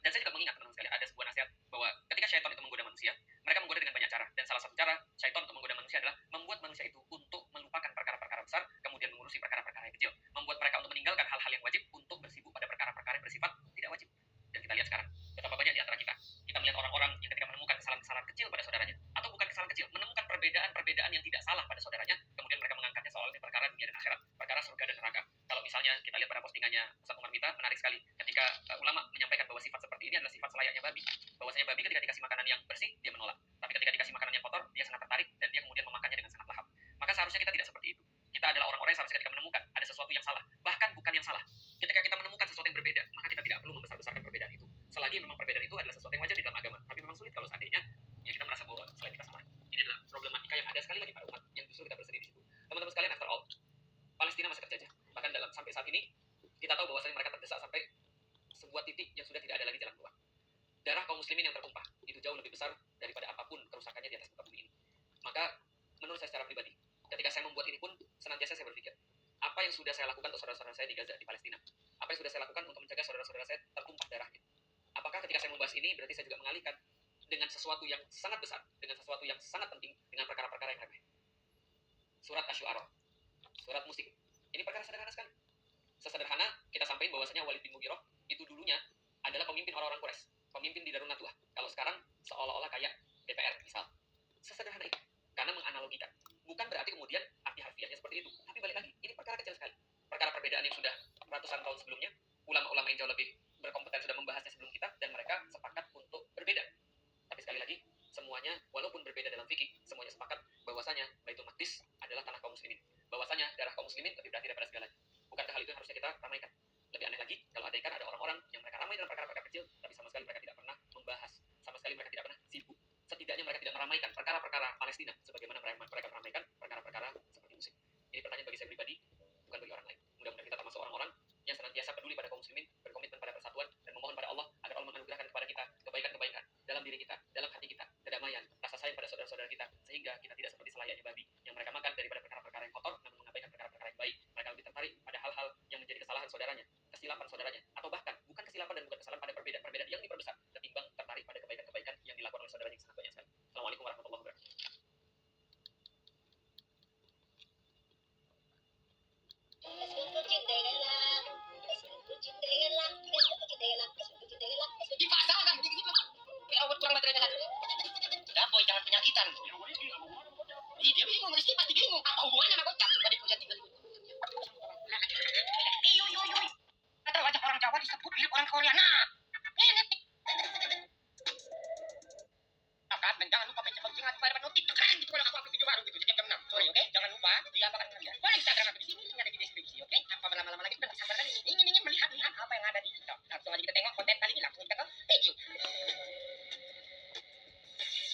Dan saya juga mengingat teman-teman sekalian, ada sebuah nasihat bahwa ketika syaitan itu menggoda manusia, mereka menggoda dengan banyak cara. Dan salah satu cara syaitan untuk menggoda manusia adalah membuat manusia itu untuk melupakan perkara-perkara besar, kemudian mengurusi perkara-perkara yang kecil. Membuat mereka untuk meninggalkan hal-hal yang wajib untuk bersibuk pada perkara-perkara yang bersifat tidak wajib. Dan kita lihat sekarang, betapa banyak di antara kita melihat orang-orang yang ketika menemukan kesalahan-kesalahan kecil pada saudaranya, atau bukan kesalahan kecil, menemukan perbedaan-perbedaan yang tidak salah pada saudaranya, kemudian mereka mengangkatnya soal ini perkara dunia dan akhirat, perkara surga dan neraka. Kalau misalnya kita lihat pada postingannya Ustaz Umar Mita, menarik sekali ketika ulama menyampaikan bahwa sifat seperti ini adalah sifat selayaknya babi. Bahwasanya babi ketika dikasih makanan yang bersih, dia menolak. Tapi ketika dikasih makanan yang kotor, dia sangat tertarik dan dia kemudian memakannya dengan sangat lahap. Maka seharusnya kita tidak seperti itu. Kita adalah orang-orang yang seharusnya ketika menemukan ada sesuatu yang salah, bahkan bukan yang salah. Ketika kita menemukan sesuatu yang berbeda, maka kita tidak perlu membesar-besarkan perbedaan itu. Selagi memang perbedaan itu adalah sesuatu yang wajar di dalam agama. Tapi memang sulit kalau seandainya ya kita merasa bahwa selain kita salah. Ini adalah problematika yang ada sekali lagi pada umat yang justru kita bersedih di situ. Teman-teman sekalian, after all, Palestina masih terjajah. Bahkan sampai saat ini kita tahu bahwasanya mereka terdesak sampai sebuah titik yang sudah tidak ada lagi jalan keluar. Darah kaum muslimin yang tertumpah itu jauh lebih besar daripada apapun kerusakannya di atas muka bumi ini. Maka menurut saya secara pribadi, ketika saya membuat ini pun senantiasa saya berpikir, apa yang sudah saya lakukan untuk saudara-saudara saya di Gaza, di Palestina? Apa yang sudah saya lakukan untuk mencegah saudara-saudara saya tertumpah darahnya? Apakah ketika saya membahas ini berarti saya juga mengalihkan dengan sesuatu yang sangat besar, dengan sesuatu yang sangat penting, dengan perkara-perkara yang remeh? Surat Asy-Syu'ara, surat musik. Ini perkara sederhana sekali. Sesederhana kita sampaikan bahwasanya Walid bin Mughirah itu dulunya adalah pemimpin orang-orang Quraisy, pemimpin di Darun Nadwah. Kalau sekarang seolah-olah kayak DPR misal. Sesederhana itu. Karena menganalogikan. Bukan berarti kemudian arti harfiahnya seperti itu. Tapi balik lagi, ini perkara kecil sekali. Perkara perbedaan yang sudah ratusan tahun sebelumnya, ulama-ulama yang jauh lebih berkompeten sudah membahasnya sebelum kita, dan mereka sepakat untuk berbeda. Tapi sekali lagi, semuanya walaupun berbeda dalam fikih, semuanya sepakat bahwasanya Baitul Maqdis adalah tanah kaum muslimin. Bahwasanya darah kaum muslimin lebih berarti daripada segalanya. Bukankah hal itu yang harusnya kita ramaikan? Lebih aneh lagi, kalau ada orang-orang yang mereka ramai dalam perkara-perkara kecil, tapi sama sekali mereka tidak pernah membahas, sama sekali mereka tidak pernah sibuk. Setidaknya mereka tidak meramaikan perkara-perkara Palestina sebagaimana mereka meramaikan perkara-perkara seperti musik. Ini pertanyaan bagi saya pribadi, bukan bagi orang lain. Mudah-mudahan kita termasuk orang-orang yang senantiasa peduli pada kaum muslimin, berkomitmen pada persatuan, dan memohon pada Allah agar Allah menganugerahkan kepada kita kebaikan-kebaikan dalam diri kita, dalam hati kita, kedamaian, rasa sayang pada saudara-saudara kita, sehingga kita tidak seperti selayaknya babi yang mereka makan daripada perkara-perkara yang kotor, namun mengabaikan perkara-perkara yang baik. Mereka lebih tertarik pada hal-hal yang menjadi kesalahan saudaranya, kesilapan saudaranya, atau bahkan bukan kesilapan dan bukan kesalahan pada perbedaan-perbedaan yang diperbesar, ketimbang tertarik pada kebaikan-kebaikan yang dilakukan oleh saudaranya yang sangat banyak sekali. Assalamualaikum warahmatullahi wabarakatuh. Dipaksakan begitu. Kayak obat kurang materialnya satu. Udah boy, jangan penyakitan. Dia bingung, Rizky pasti bingung. Apa hubungannya sama gocap? Sudah dipuja 3 ribu. Yoi. Kata wajah orang Jawa disebut mirip orang Korea. Nah, ini. Akan dan jangan lupa pencet-pencet pada dapat notif keren gitu kalau aku upload video baru gitu setiap jam 6. Sorry, oke? Jangan lupa diapakan kalian. Follow Instagram aku di sini, link ada di deskripsi, oke? Tanpa berlama-lama lagi kita sabarkan ini. Ingin melihat apa yang ada di TikTok. Langsung aja kita tengok konten kali ini, langsung kita ke video.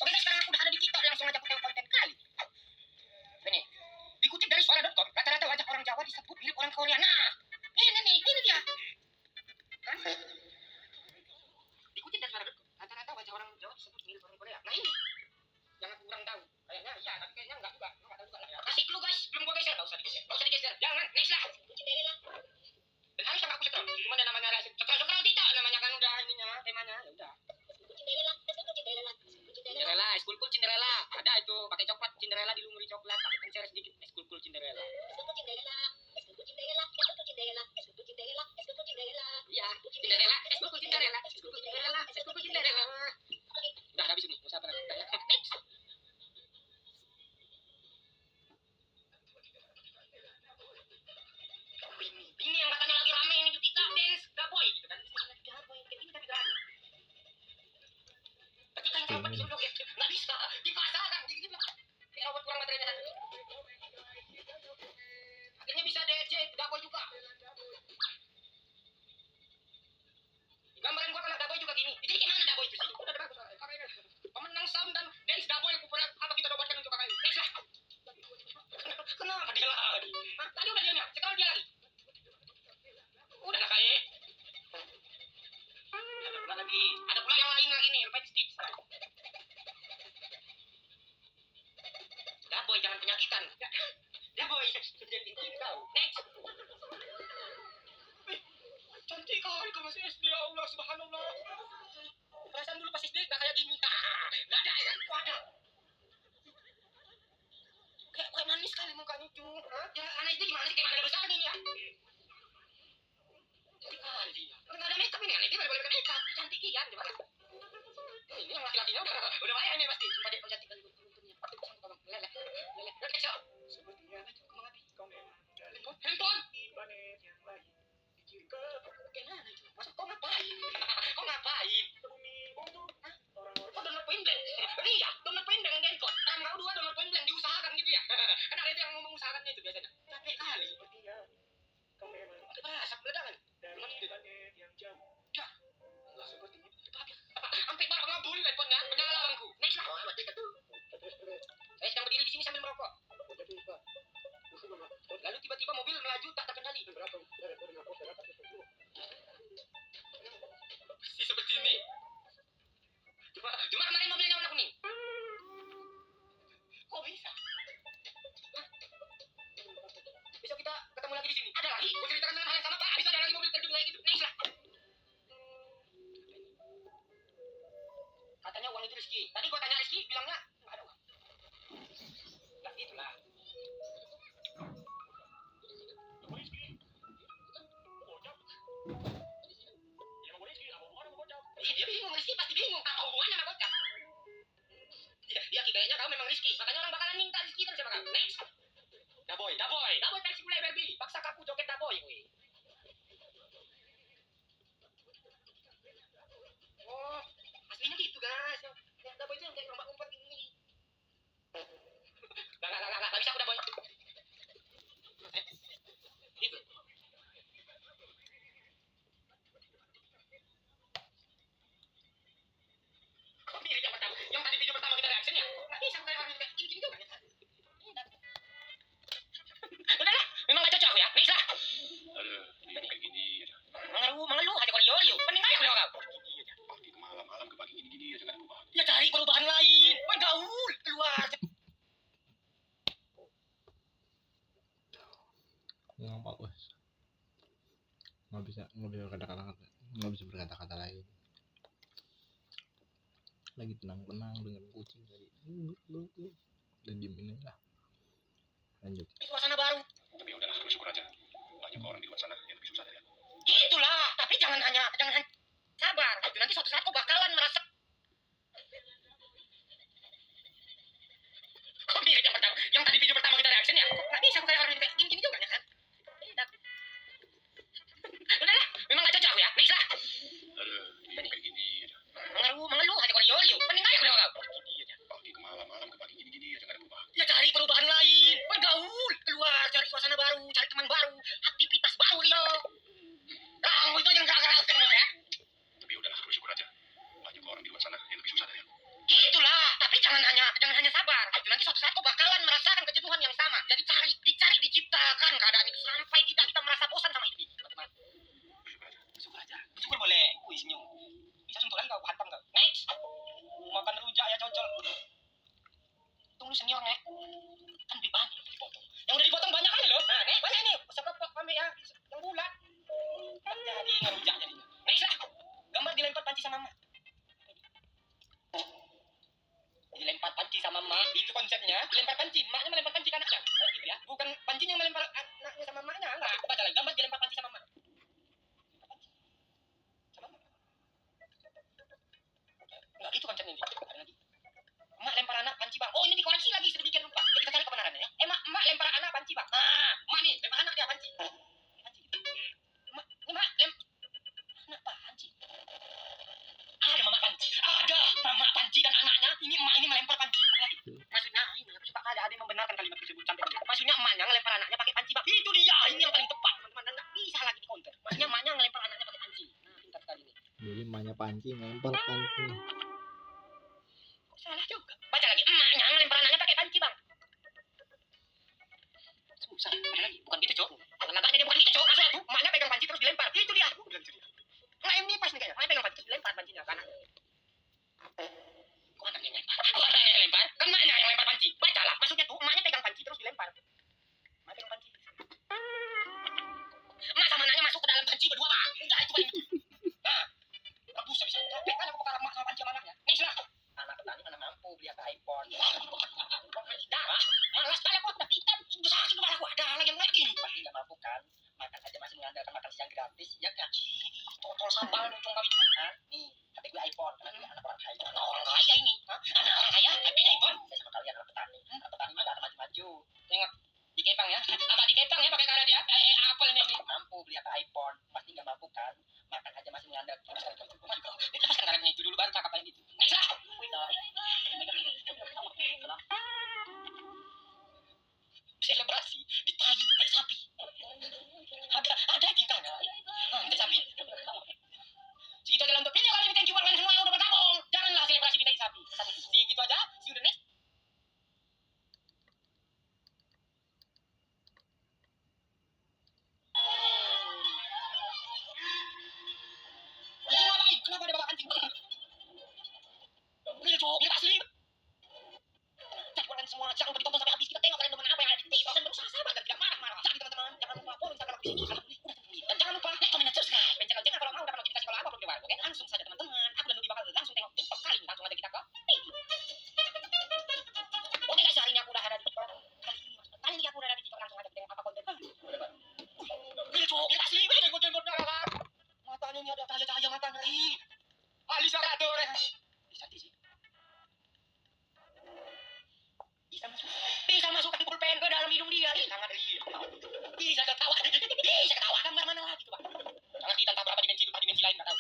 Oke guys, sekarang aku udah ada di TikTok, langsung aja aku tengok konten kali. Ini. Dikutip dari suara.com, rata-rata wajah orang Jawa disebut mirip orang Korea. Nah, ini dia. Kan? Dikutip dari suara.com, rata-rata wajah orang Jawa disebut mirip orang Korea. Nah ini. Yang aku kurang tahu. Kayaknya iya, tapi kayaknya enggak juga. Enggak tahu juga lah ya. Kasih clue guys, belum gua geser. Enggak usah digeser. Jangan, next lah. Dan harus sama aku sekarang. Cuma ada namanya reaksi. Sekarang tidak namanya kan udah ininya, temanya. Ya udah. Cinderella, es cool Cinderella. Ada itu pakai coklat Cinderella dilumuri coklat, pakai pencer sedikit. Es cool Cinderella. Iya, Cinderella, es cool Cinderella. Udah habis ini, usah apa lagi. Next. Ini yang katanya lagi rame ini di TikTok dance gaboy gitu kan. Gaboy kayak gini tapi berani. Ketika yang dapat disuruh joget, nggak bisa dipaksakan gitu. Kayak robot kurang materialnya satu. Akhirnya bisa DJ gaboy juga. Gambaran gua kalau gaboy juga gini. Jadi gimana gaboy itu sih? Udah bagus. Pemenang sound dan dance lagi. Hah? Tadi udah diamnya, sekarang dia lagi. Udah lah kayak. Ada pula lagi. Ada pula yang lain lagi nih, rupanya Stitch. Dah boy, jangan penyakitan. Dah boy, jangan tinggi kau. Next. Cantik kali kau masih SD, ya Allah, subhanallah. Perasaan dulu pas SD gak kayak gini. Gak ada ya, ada. Kayak manis sekali mukanya itu. Ya anak itu gimana sih, kayak mana besar ini ya? Cantik kali dia. Gak ada makeup ini, anak dia boleh pakai makeup. Cantik ya, coba. Ini yang laki-lakinya udah banyak nih pasti. Sumpah dia cantik kali untuknya. Lele. Kecil. Sepertinya itu kemang api. Handphone. Gimana itu? Masa kau ngapain? Kau ngapain? Kau download point blank? Iya, download point blank handphone. Kau dua download point blank diusahakan gitu ya? Kan ada itu yang mau mengusahakannya itu biasanya. Capek kali. Itu berasa beledangan. Sampai barang ngabul handphonenya, menyala bangku. Next lah. Saya sedang berdiri di sini sambil merokok. Lalu tiba-tiba mobil melaju tak terkendali. Si seperti ini. Cuma kemarin mobilnya warna kuning. Kok bisa? Besok kita ketemu lagi di sini. Ada lagi? Gue ceritakan dengan hal yang sama Pak. Bisa ada lagi mobil terjun kayak gitu. Next lah. Katanya uang itu rezeki. Tadi gue tanya Rizky, bilangnya nggak ada uang. Nah, itulah. Dia bingung, Rizky pasti bingung. Apa hubungannya sama bocah? Dia kayaknya kau memang Rizky. Makanya orang bakalan minta Rizky terus sama kau. Next. Daboy versi mulai Barbie. Paksa kaku joget Daboy. Oh, aslinya gitu guys. Yang Daboy itu yang kayak lompat-lompat ini. Nggak bisa aku Daboy. Gitu. Kok mirip yang pertama? Yang tadi video pertama kita reaction ya? Nggak bisa kayak orang kayak gini juga. Udah lah, memang nggak cocok ya. Next lah. Aduh, ini kayak gini aja. Mengeluh aja kalau yoyo. Pening aja kalau kau. Pagi ke malam ke pagi gini aja kan berubah. Ya cari perubahan lain. Gaul keluar. Ngomong bos. Nggak bisa berkata-kata lain. Lagi tenang-tenang dengan kucing tadi. Dan diemin lah. Lanjut. Suasana baru. Tapi udahlah, bersyukur aja. Banyak orang di luar sana yang lebih susah dari aku. Itulah, tapi jangan hanya sabar. Nanti suatu saat kau bakalan merasa. Kok mirip yang pertama? Yang tadi video pertama kita reaction ya? Nggak bisa kayak orang kayak gini juga ya kan? Udah lah, memang nggak cocok ya. Next lah. Aduh, ini kayak gini aja. Mengeluh aja kalau yoyo. Pening aja kalau kau. Pagi ke malam ke pagi gini aja kan berubah. Ya cari perubahan lain. Bergaul, keluar, cari suasana baru, cari teman baru, aktivitas baru dia. Kamu itu yang gerak-gerak semua ya. Tapi udahlah, bersyukur aja. Banyak orang di luar sana yang lebih susah dari aku. Itulah, tapi jangan hanya sabar. Nanti suatu saat kau bakalan merasakan kejenuhan yang sama. Jadi diciptakan keadaan itu sampai tidak kita merasa bosan sama hidup ini. Bersyukur aja. Bersyukur boleh. Wih, senyum. Bisa suntuk lagi kau, hantam kau. Next. Makan rujak ya cocol. Tunggu senior, Nek. Kan lebih banyak dipotong. Yang udah dipotong banyak kali loh. Nah, Nek, banyak ini. Sebab kami ya, yang bulat. Jadi ngerujak jadinya. Next lah. Gambar dilempar panci sama emak. Dilempar panci sama emak, itu konsepnya. Dilempar panci, emaknya melempar panci ke anaknya. Gitu ya. Bukan pancinya yang melempar anaknya sama emaknya, enggak. Baca lagi, gambar dilempar panci sama emak. Sama emak. Enggak gitu konsepnya ini. Ada lagi. Emak lempar anak panci bang. Oh ini dikoreksi lagi sedemikian rupa. Jadi kita cari kebenarannya ya. Emak lempar anak panci bang. Ah, emak nih lempar anak dia panci. Panci. Emak anak panci. Ada mama panci. Ada mama panci dan anaknya. Ini emak ini melempar panci. Maksudnya ini aku suka ada yang membenarkan kalimat tersebut sampai benar. Maksudnya emaknya ngelempar anaknya pakai panci bang. Itu dia. Ini yang paling tepat. Teman-teman enggak bisa lagi di counter. Maksudnya emaknya ngelempar anaknya pakai panci. Nah, pintar sekali ini. Jadi emaknya panci ngelempar panci. Salah juga. Baca lagi, emaknya ngelempar anaknya pakai panci bang. Susah Ada lagi, bukan gitu, Cok. Nampaknya dia bukan gitu, Cok. Langsung tuh, emaknya pegang panci terus dilempar. Itu dia. Aku bilang itu dia. Nah, ini pas nih kayaknya. Emaknya pegang panci terus dilempar pancinya ke anak. Kok anaknya yang lempar? Kok anaknya yang lempar? Kan emaknya yang lempar panci. Bacalah, maksudnya tuh emaknya pegang panci terus dilempar. Emak pegang panci. Emak sama anaknya masuk ke dalam panci berdua, Pak. Udah, itu paling itu. Nah, rebus bisa. Tapi kan aku perkara emak sama panci sama anaknya. Nih, silahkan. Anak petani mana mampu beli iPhone. Darah, malas kali aku udah pitam. Sudah sakit kepala aku. Ada lagi yang lagi. Pasti nggak mampu kan? Makan aja masih mengandalkan makan siang gratis, ya kan? Totol sambal muncung kami juga. Nih, HP gue iPhone. Karena gue anak orang kaya. Anak orang kaya ini. Hah? Anak orang kaya, HP-nya iPhone. Saya sama kalian anak petani. Anak petani mah gak ada maju-maju. Tengok. Di Kepang ya. Apa di Kepang ya pakai karet ya? Apel ini. Mampu beli apa iPhone. Pasti nggak mampu kan? Makan aja masih mengandalkan. Lepaskan karetnya itu dulu baru cakap yang gitu. Next lah. Selebrasi di tahi teh sapi. Ada tintanya. Teh sapi. Segitu aja untuk video kali ini. Thank you kalian semua yang udah bergabung. Janganlah selebrasi di tahi sapi. Segitu aja. See you the next. Anjing ngapain? Kenapa ada bawa anjing? Ini cowok, ini asli. Cek kalian semua, jangan lupa ditonton sampai habis. Kita tengok kalian teman apa yang ada di TikTok dan berusaha sabar dan tidak marah-marah. Jadi teman-teman, jangan lupa follow Instagram aku di sini. Dan jangan lupa like, comment, dan subscribe. Dan jangan kalau mau dapat notifikasi kalau aku upload video baru. Oke, langsung saja teman-teman. Aku dan Nudi bakal langsung tengok TikTok kali ini. Langsung aja kita ke TikTok. Oke guys, hari ini aku udah ada di TikTok. Kali ini aku udah ada di TikTok. Langsung aja kita tengok apa konten. Ini cowok, ini asli. Ini jenggot-jenggotnya kan. Matanya ini ada cahaya-cahaya matanya. Alisa Rador ya. Cantik sih. Bisa masukkan pulpen ke dalam hidung dia. Sangat real. Bisa ketawa. Bisa ketawa. Gambar mana lagi tuh, Pak? Jangan ditantang berapa dimensi itu, dimensi lain nggak tahu.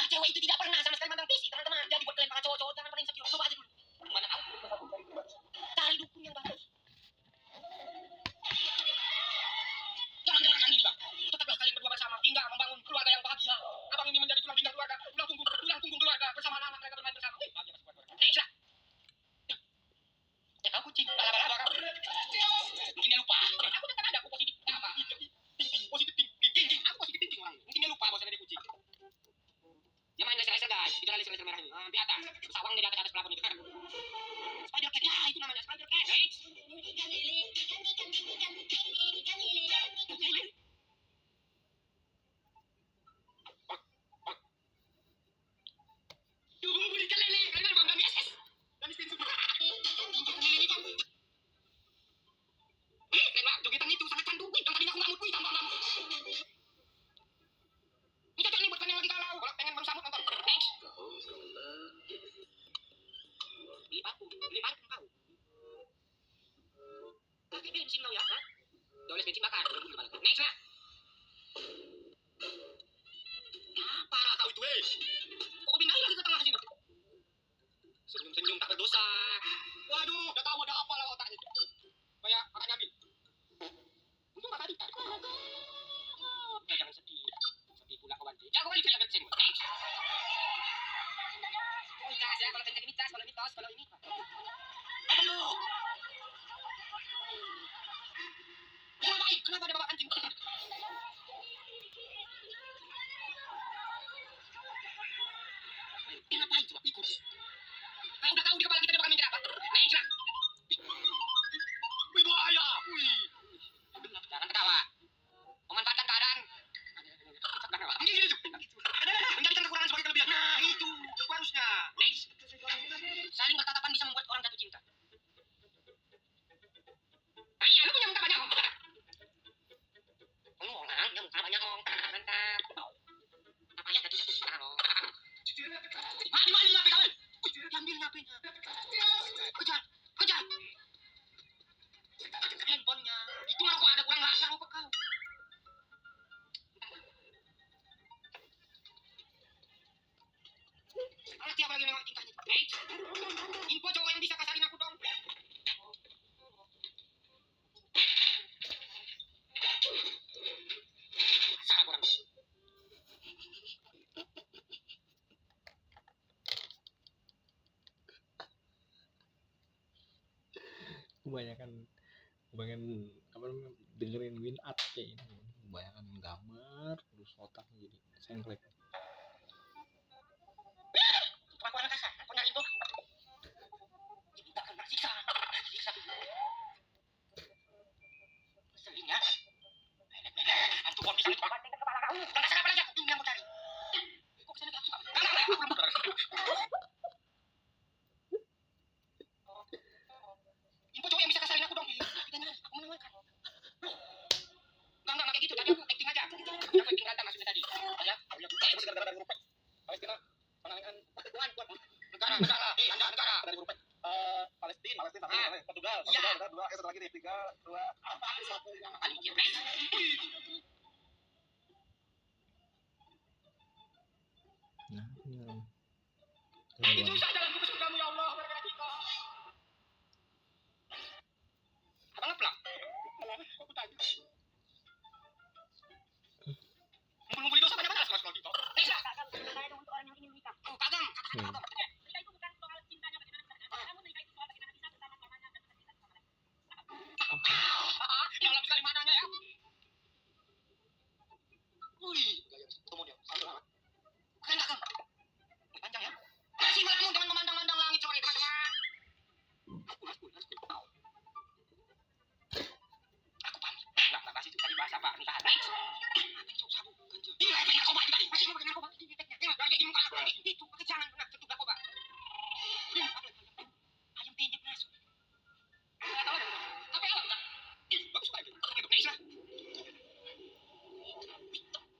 Cewek itu tidak pernah sama sekali mandang fisik, teman-teman. Jadi buat kalian para cowok-cowok jangan pernah insecure. Coba aja dulu. Mana tahu? Cari dukun yang bagus. Jangan gerakan ini, Bang. Tetaplah kalian berdua bersama hingga membangun keluarga yang bahagia. Abang ini menjadi tulang pinggang keluarga, tulang punggung keluarga bersama anak-anak mereka bermain bersama. Wih, bahagia pasti keluarga. Next lah. Ya kau kucing, laba-laba kau. Mungkin dia lupa. Aku tetap ada, aku positif. Apa? Positif thinking. Aku positif thinking orang. Mungkin dia lupa bahwa dia kucing. Dia main laser-laser guys. Kita laser-laser merah ini. Di atas. Sawang di atas pelapon itu kan. Spider cat. Ya, itu namanya spider cat. Next. Berikan lele. Kalian bang dari SS. Dan Steam Super. Keren banget. Jogetan itu sangat candu. Yang tadinya aku ngamuk. Tambah ngamuk. Ini cocok nih buat kalian yang lagi galau. Kalau pengen baru sambut nonton. Next. Beli parfum kau. Pakai bensin kau ya. Doles bensin bakar. Next lah. Parah kau itu kok pindahin lagi ke tengah sini. Senyum-senyum tak berdosa. Waduh, udah tahu ada apa lah otaknya. Kayak kakaknya Bin. Untung kakak Dita. Ya jangan sedih. Sedih pula kau bantu. Jangan kembali kerja bensin. Next. Oh, mitas ya. Kalau kencang mitas, kalau mitos, kalau ini. Aduh. Kenapa ada bawa anjing? Ngapain coba ikut? Kau udah tahu di kepala kita dia bakal mikir apa? Next lah. Wih bahaya. Wih. Jangan ketawa. Memanfaatkan keadaan. Gini tuh. Menjadikan kekurangan sebagai kelebihan. Nah itu harusnya. Next. Saling bertatapan bisa membuat orang jatuh cinta. Ayah, lu punya muka banyak. kebanyakan apa namanya, dengerin Win Art kayak ini, kebanyakan gambar terus otaknya jadi sengklek. Kelakuan kasar, aku nyari itu. Ibu tak akan siksa. Selin ya. Antum mau pisang itu apa? Tinggal kepala kamu. Jangan kasar apa lagi aku. Ini yang aku cari. Kok kesini aku suka. Enggak, aku belum beres. Info cowok yang bisa kasarin aku dong. Kita nyari, aku menawarkan. Enggak kayak gitu. Tadi aku acting aja. Aku acting rata maksudnya tadi. Ya, Palestina, penanganan negara. Negara. Palestina, Portugal, Ya. udah 2, satu lagi nih, 3, 2. Paling kira. Nah ini loh. Itu susah jalan ke surgamu ya Allah, gara-gara kita. Abang pulang. Aku tanya. Ngumpul-ngumpul di dosa banyak-banyak sekolah kita. Saya untuk orang yang ingin menikah. Oh, kagam. Menikah itu bukan soal cintanya bagaimana bisa. Namun menikah itu soal bagaimana bisa bersama pasangan dan bisa bersama lain. Yang lebih sekali mananya ya. Wih, ketemu dia. Keren gak, Kang? Panjang ya. Masih melamun dengan memandang-mandang langit sore, teman-teman. Aku pamit. Enggak kasih itu tadi bahasa apa? Nikahan. Apa itu sabu? Ganjil. Ini efek narkoba itu tadi. Masih mau pakai narkoba. Ini efeknya. Ini lagi di muka aku. Itu pakai jangan pernah sentuh narkoba. Ayam penyet masuk. Enggak tahu. Tapi enggak. Bagus banget. Untuk Nesla.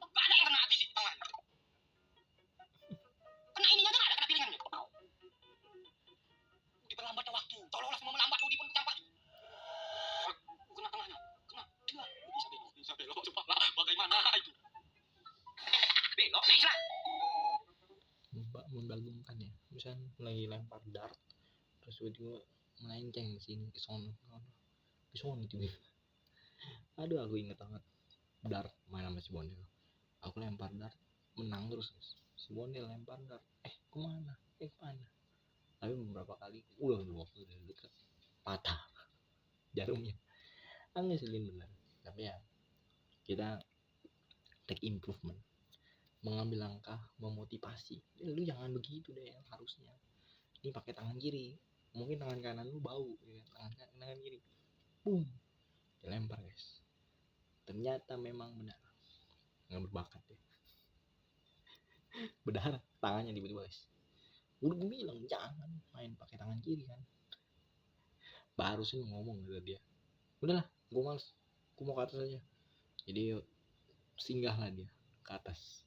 Gak ada yang kena habis di tangan. Kena ininya aja gak ada, kena piringannya. Diperlambatnya waktu. Seolah-olah semua melambat, Budi pun tercampak. Kena tengahnya. Kena. Dua. Bisa belok. Coba lah. Bagaimana itu? Belok. Nesla. Membagumkan ya, misalnya lagi lempar dart terus tiba-tiba melenceng ke sini ke sono tiba-tiba. Aduh aku inget banget dart main sama si Bondel, aku lempar dart menang terus, si Bondel lempar dart kemana tapi beberapa kali waktu udah deket patah jarumnya, ngeselin bener. Tapi ya kita take improvement, mengambil langkah memotivasi. Lu jangan begitu deh, harusnya ini pakai tangan kiri, mungkin tangan kanan lu bau ya, tangan kiri boom dilempar guys, ternyata memang benar nggak berbakat ya. Berdarah tangannya tiba-tiba guys, udah gue bilang jangan main pakai tangan kiri kan, baru sih ngomong ke dia, udahlah gue males, gue mau ke atas aja. Jadi singgahlah dia ke atas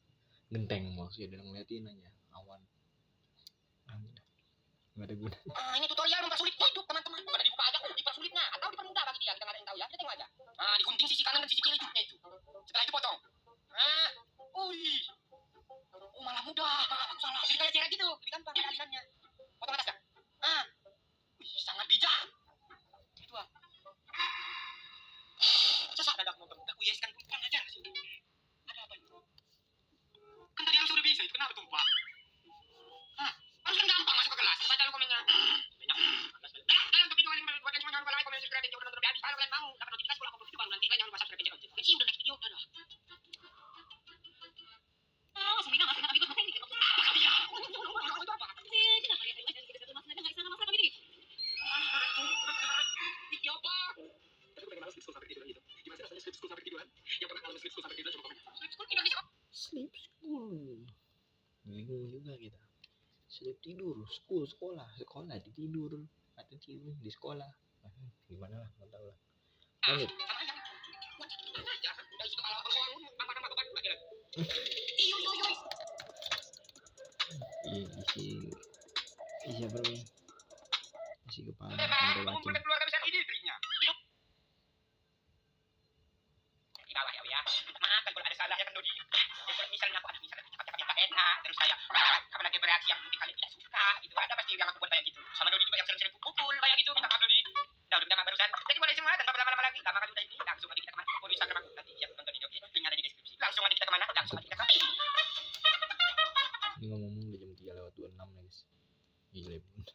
genteng maksudnya, dan ngeliatin aja awan nggak ada guna. Ini tutorial mempersulit hidup teman-teman. Bukan dibuka aja, dipersulitnya atau dipermudah bagi dia. Kita nggak ada yang tahu ya. Kita tengok aja. Digunting sisi kanan dan sisi kiri hidupnya itu. Setelah itu potong. Malah mudah. Maaf aku salah. Jadi kayak ceret gitu. Lebih gampang alirannya. Potong atas dah. Sangat bijak. Itu sesak dadak nonton. Aku yeskan pun kurang ajar sih. Ada apa itu? Kan tadi harus udah bisa itu, kenapa tumpah? Harus kan gampang masuk ke kelas. Baca lu komennya. Dalam video kalian buat yang cuma jangan lupa like, komen, subscribe, dan jangan lupa habis. Kalau kalian mau dapat notifikasi kalau aku video baru nanti, kalian jangan lupa subscribe dan channel. See you the next video. Dadah. Semina masih nak bikin ini. Apa dia? Itu apa? Tidak boleh ada yang kita masalah dengan sana masalah kami ini. Video apa? Tapi bagaimana sleep school sampai ketiduran gitu? Gimana sih rasanya sleep school sampai ketiduran? Yang pernah ngalamin sleep school sampai ketiduran coba komen. Sleep school tidak bisa. Sleep school bingung juga kita. Sleep tidur, sekolah tidur, atau tidur di sekolah. Gimana lah, nggak tahu lah. Lanjut. Isi apa nih? Isi kepala sampai bacem. Keluarga besar ini triknya. Di bawah ya. Maaf kalau ada salah ya kan Dodi. Misalnya aku ada cakap-cakap enak, terus saya kapan lagi bereaksi yang mungkin kalian tidak suka gitu, ada pasti yang aku buat kayak gitu. Sama Dodi juga yang sering-sering pukul kayak gitu. Minta maaf Dodi. Udah minta maaf barusan. Jadi mulai semua dan lama-lama lagi enggak makan udah ini langsung aja kita kemana? Mau Instagram aku nanti ya nonton ini, oke? Linknya ada di deskripsi. Langsung aja kita kemana? Langsung aja kita kemana? Ini ngomong udah jam 3:26 guys. Gila bener.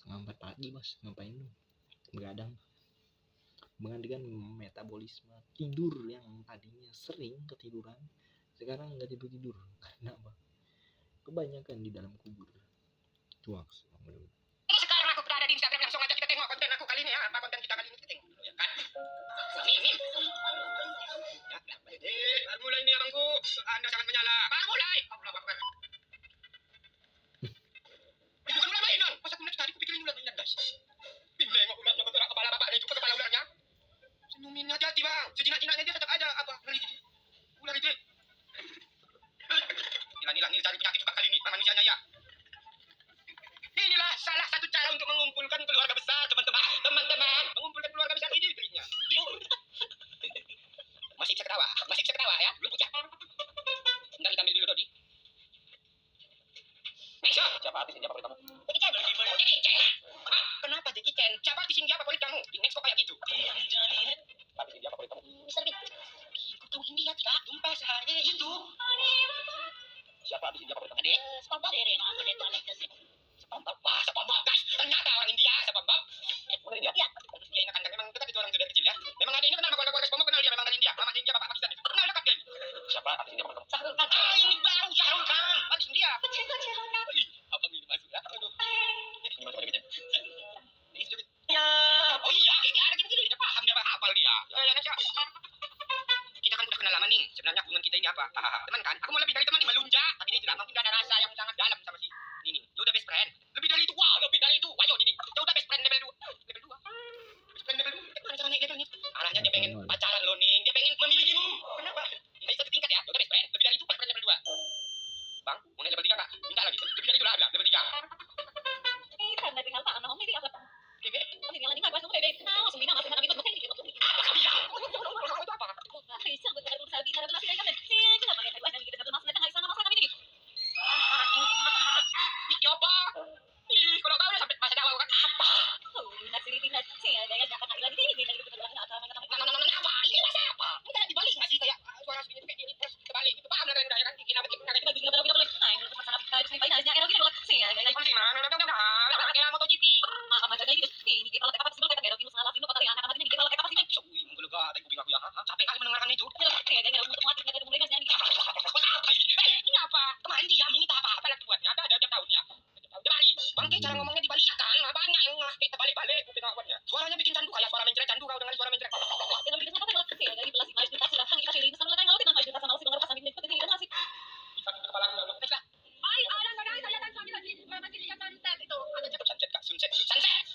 3:30 pagi mas, ngapain lu? begadang menggantikan metabolisme tidur yang tadinya sering ketiduran sekarang nggak tidur karena apa? Kebanyakan di dalam kubur. Cuak. Sekarang aku berada di Instagram, langsung aja kita tengok konten aku kali ini ya. Apa konten kita kali ini, kita tengok dulu ya kan. Mim. Ya, baru mulai nih abangku. Anda jangan menyala. Baru mulai. Allahu Akbar. Bukan ular mainan. Pas aku lihat tadi aku pikirin ular mainan, guys. Nengok ularnya bergerak kepala bapaknya itu ke kepala ularnya. Senyumin hati-hati bang. Sejinak-jinaknya dia tetap ada apa ular itu. Ular itu. Inilah cari penyakit juga kali ini. Manusianya ya. Inilah salah satu cara untuk mengumpulkan keluarga besar, teman-teman. Mengumpulkan keluarga besar ini triknya. Masih bisa ketawa ya. Belum pucat. Ntar kita ambil dulu tadi. Siapa artis India favorit kamu? Jackie Chan. Kenapa Jackie Chan? Siapa artis India favorit kamu? Di next kok kayak gitu. Artis India favorit kamu? Mr. Bean. Aku tahu India tidak. Tumpah sehari itu. Siapa artis India favorit kamu? Adik. SpongeBob. SpongeBob. Wah, SpongeBob guys. Ternyata orang India, SpongeBob. Orang India? Iya. Dia ingatkan kan memang dekat itu orang dari kecil ya. Memang ada ini kenal sama keluarga SpongeBob, kenal dia memang dari India. Mamanya India, bapak Pakistan itu. Kenal dekat dia ini. Siapa artis India favorit kamu? Shahrul Khan. Ini baru Shahrul Khan. Artis India. Apa ini masuk ya? Aduh. Ini masuk lagi. Ya. Oh iya, ini ada begini dia paham dia hafal dia. Ya, kita kan udah kenal lama nih. Sebenarnya hubungan kita ini apa? Teman kan? Aku mau lebih dari teman nih, melunjak. Tapi dia tidak mungkin ada rasa yang sangat dalam sama si Nini. Dia udah best friend. Lebih dari itu. Wah, lebih dari itu. Ayo Nini. Dia udah best friend level 2. Level 2. Best friend level 2. Gimana cara naik levelnya? Arahnya dia pengen pacaran lo nih. Dia pengen memilikimu. Kenapa? Dari satu tingkat ya. Dia udah best friend. Lebih dari itu best friend level 2. Bang, mau naik level 3 enggak? Minta lagi. Lebih dari itu lah, bilang. Level 3. Karena tinggal Pak Ano, maybe apa? Bebe. Tinggal lagi Pak, bebe. Nah, langsung masih kami ikut mesin gitu. Apa dia? Itu apa? Bisa betul sabi na relasi kayo kami. Siya kenapa kaya tayo kita dapat masuk datang sana masa kami dito. Iki apa? Ih, kalau kau ya sampai bahasa Jawa kan apa? Oh, nagsiliti na siya dahil dapat na ilan din nagluto na na ata mga Apa? Ini bahasa apa? Ini kayak dibalik nggak sih kayak suara segini tuh kayak di reverse kebalik gitu. Paham lah kalian udah ya kan? Kenapa kita nggak bigla bigla bigla ay lupa sa napit sa finals niya era gino siya dahil apa sih? Kaya MotoGP. makamatay dito. Hindi kita kapag siguro kaya pero kinusa lasin no patay anak natin hindi kita kapag sila. Uy, menggulo ka. Tayo kuping aku ya. Capek kali mendengarkan itu. Siya dahil otomatis na kadumulay na siya. Apa ini? Ini apa? Kemarin dia minta apa lagi buatnya? Ada tiap tahun ya. Dibalik. Bangke cara ngomongnya dibalik ya kan? Banyak yang ngakek terbalik-balik kuping awalnya. Suaranya bikin candu kayak suara mencret candu. Kau dengar suara mencret. Pero bigas na kapag siya dahil belas image kita sila sang kita sila sa mga kaya ngawit na may sa mga siguro sa amin pati nila nasi. Sakit kepala aku. Next lah. Ay, alam ko na saya lang sabi lagi masih lihat sunset itu. Ada cakap sunset kak. Sunset.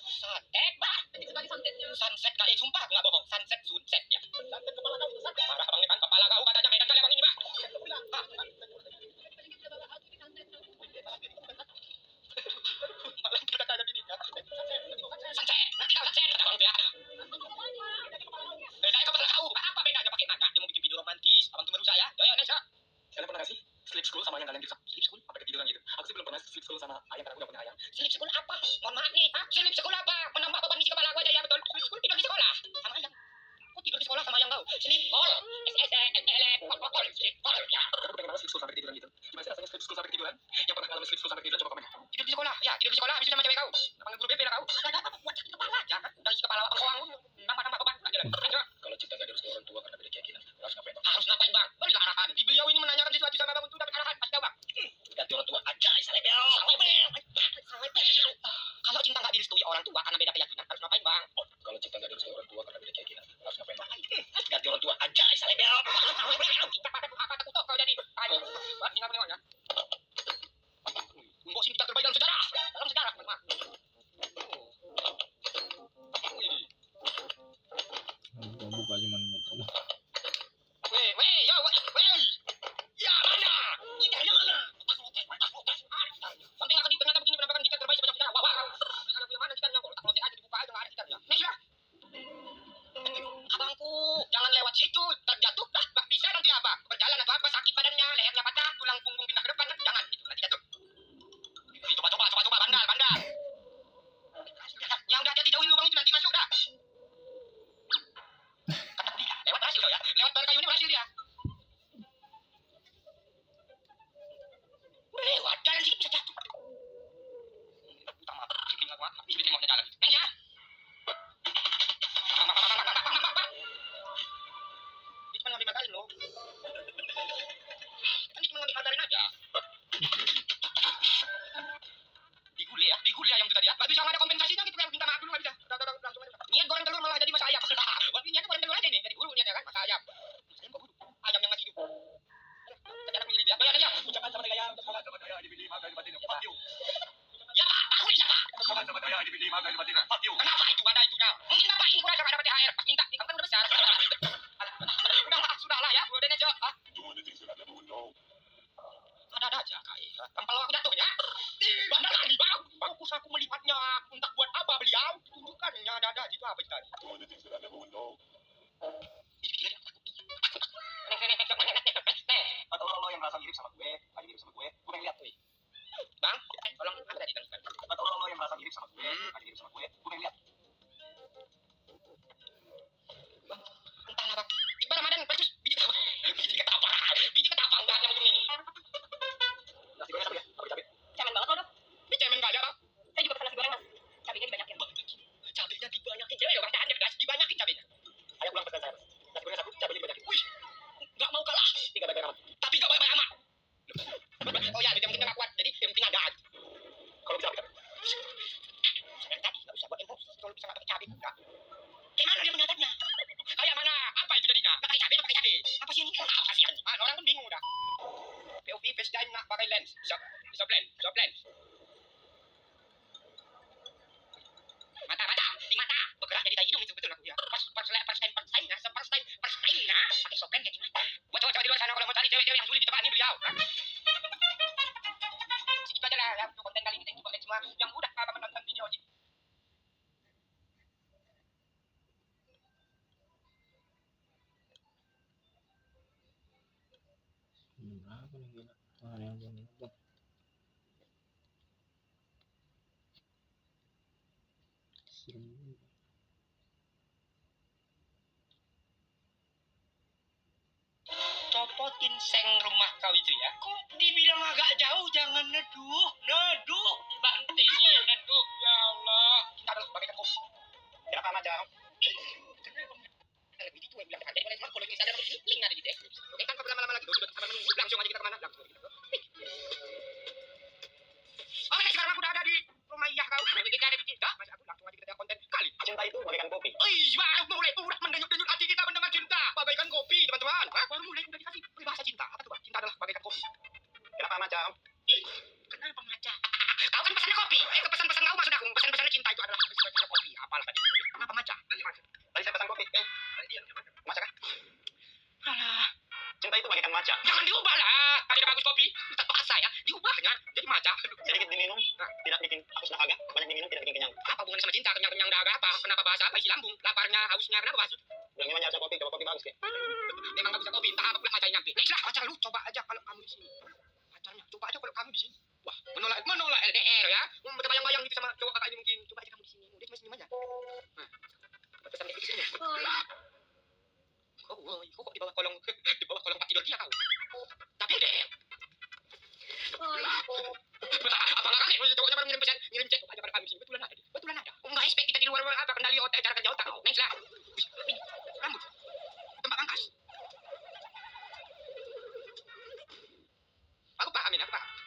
Sunset bah. Sebagai sunset niya. Sunset kak. Sumpah aku nggak bohong. Sunset. Ya. Sunset kepala kau. Marah abang ini kan. Kepala kau katanya medan kali abang ini bah. Malah kita kata gini ya. Sunset. Nanti kau sunset kata abang tuh ya. Bedanya kepala kau. Apa bedanya pakai nanya? Dia mau bikin video romantis. Abang tuh merusak ya. Ya Nesha. Kalian pernah nggak sih sleep school sama yang kalian bisa? Sleep school? Sampai ketiduran gitu. Aku sih belum pernah sleep school sama ayam karena aku gak punya ayam. Sleep school apa? Mohon maaf nih. Sleep school apa? Menambah beban isi kepala aku aja ya betul. Sleep school tidur di sekolah. Sama ayam. Kok tidur di sekolah sama ayam kau? Sleep call. Call. Sleep call. Ya. Aku pengen banget sleep school sampai ketiduran gitu. Gimana sih rasanya sleep school sampai ketiduran? Yang pernah ngalamin sleep school sampai ketiduran coba komen ya. Tidur di sekolah. Ya, tidur di sekolah habis itu sama cewek kau. Panggil guru BP lah kau. Ada apa? Buat sakit kepala aja kan. Udah isi kepala abang koang. Nambah beban aja lagi. Ayo. Kalau cinta gak direstui orang tua karena beda keyakinan, harus ngapain bang? Harus ngapain bang? Berilah arahan. Di beliau ini menanyakan sesuatu sama bang untuk dapat arahan. Kasih tahu bang. Ganti orang tua aja, salebel. Kalau cinta nggak direstui orang tua karena beda keyakinan harus ngapain bang? Kalau cinta gak direstui orang tua karena beda keyakinan, harus ngapain bang? Ganti orang tua aja, salebel. Apa takut kau jadi? Ayo, buat tinggal penengoknya. Unboxing kita terbaik dalam sejarah. Dalam sejarah, teman-teman. Buka cuman gitu. Weh, yo, weh. Ya mana? Gitarnya mana? Sampai nggak kedip ternyata begini penampakan gitar terbaik sepanjang sejarah. Wow. Kalau punya mana gitarnya? Kalau tak lotek aja dibuka aja nggak ada gitarnya. Next ya. Abangku, jangan lewat situ. Terjatuh, nggak bisa nanti apa? Berjalan atau apa? Sakit badannya, lehernya patah, tulang punggung pindah ke depan. Jangan, itu nanti jatuh. Coba, bandal. Ya udah, jadi jauhin lubang itu nanti masuk dah. Kata dia, lewat berhasil kau ya. Lewat ban kayu ini berhasil dia. Udah lewat, jalan sedikit bisa jatuh. Utama, sini aku, habis tengoknya jalan. Neng ya. tadi itu apa itu tadi? Atau lo yang merasa mirip sama gue, lagi mirip sama gue pengen lihat. Bang, tolong apa tadi Bang? Atau lo yang merasa mirip sama gue, lagi mirip sama gue pengen lihat. Entahlah Bang. Iqbal Ramadan percus biji ketapang. Biji ketapang enggak yang ujungnya ini. Nasi goreng ya, cabai. Cemen banget lo dok. Ini cemen enggak ada Bang. Saya juga pesan nasi goreng mas. Cabenya dibanyakin. Cabenya dibanyakin. Cewek ya Bang, ada gas dibanyakin cabenya. Ayo pulang pesan saya. Nasi goreng 1, cabainya dibanyakin. Wih, enggak mau kalah. 3 bagian amat. Tapi enggak banyak amat. Oh ya, yang penting enggak kuat. Jadi yang penting ada aja. Kalau bisa pakai. Saya tadi enggak usah buat emosi. Kalau bisa enggak pakai cabai enggak. Gimana dia menyatanya? Kayak mana? Apa itu jadinya? Enggak pakai cabai atau pakai cabai? Apa sih ini? Apa sih ini? Orang kan bingung udah. POV face dan nak pakai lens. Bisa blend. Mata, di mata bergerak jadi tai hidung itu betul aku ya. Pas time nah, pakai softline jadi mata. Buat cowok-cowok di luar sana kalau mau cari cewek-cewek yang sulit di tempat ini beliau. Segitu aja lah ya untuk konten kali ini. Thank you buat semua yang udah menonton video ini. Berapa nih gila? Ah, yang belum. Serem juga. Copotin seng rumah kau itu ya. Kok dibilang agak jauh, jangan neduh. Bantingnya neduh, ya Allah. Kita harus bagaikan kopi. Kenapa macam? Lebih itu yang bilang kan. Jadi kalau ini sadar begini, link ada di deskripsi. Oke, tanpa berlama-lama lagi. Sampai menunggu. Langsung aja kita kemana? Langsung aja kita ke link. Oke, sekarang aku udah ada di rumah Iyah kau. Kita ada di sini. Dah, masih aku langsung aja kita konten kali. Cinta itu bagaikan kopi. Mulai mendenyut-denyut hati kita mendengar cinta. Bagaikan kopi, teman-teman. Baru mulai udah dikasih peribahasa cinta. Apa tuh, Bang? Cinta adalah bagaikan kopi. Kenapa macam? Kenapa macam? Kau kan pesannya kopi. Pesan-pesan kau maksud aku. Pesan-pesannya cinta itu adalah pesan kopi. Apal tadi. Kenapa macam? Tadi saya pesan kopi. Maca kah? Alah, Cinta itu bagaikan maca. jangan diubah lah. Tadi bagus kopi. Terpaksa ya. Diubahnya jadi macam. Sedikit diminum, tidak bikin haus dahaga. Banyak diminum, tidak bikin kenyang. Apa hubungannya sama cinta? Kenyang-kenyang dahaga apa? Kenapa bahasa apa? Isi lambung. Laparnya, hausnya. Kenapa bahasa? Yang memang nyasa kopi, coba kopi bagus ke? Memang gak bisa kopi. Entah apa pula macam nyampe. Nih lah, pacar lu coba aja kalau kamu di sini. Pacarnya, coba aja kalau kamu di sini. Wah, menolak LDR ya. Terbayang-bayang gitu sama cowok kakak ini mungkin. Coba aja kamu di sini. Dia cuma senyum aja. Nah, pesan di sini. Kok di bawah kolong pak tidur dia kau. Tapi LDR. Apakah kakek cowoknya baru ngirim chat aja pada kami di sini. Betulan ada. Enggak expect kita di luar apa kendali otak cara kerja otak kau. Next lah. Rambut. Tempat pangkas. Aku paham.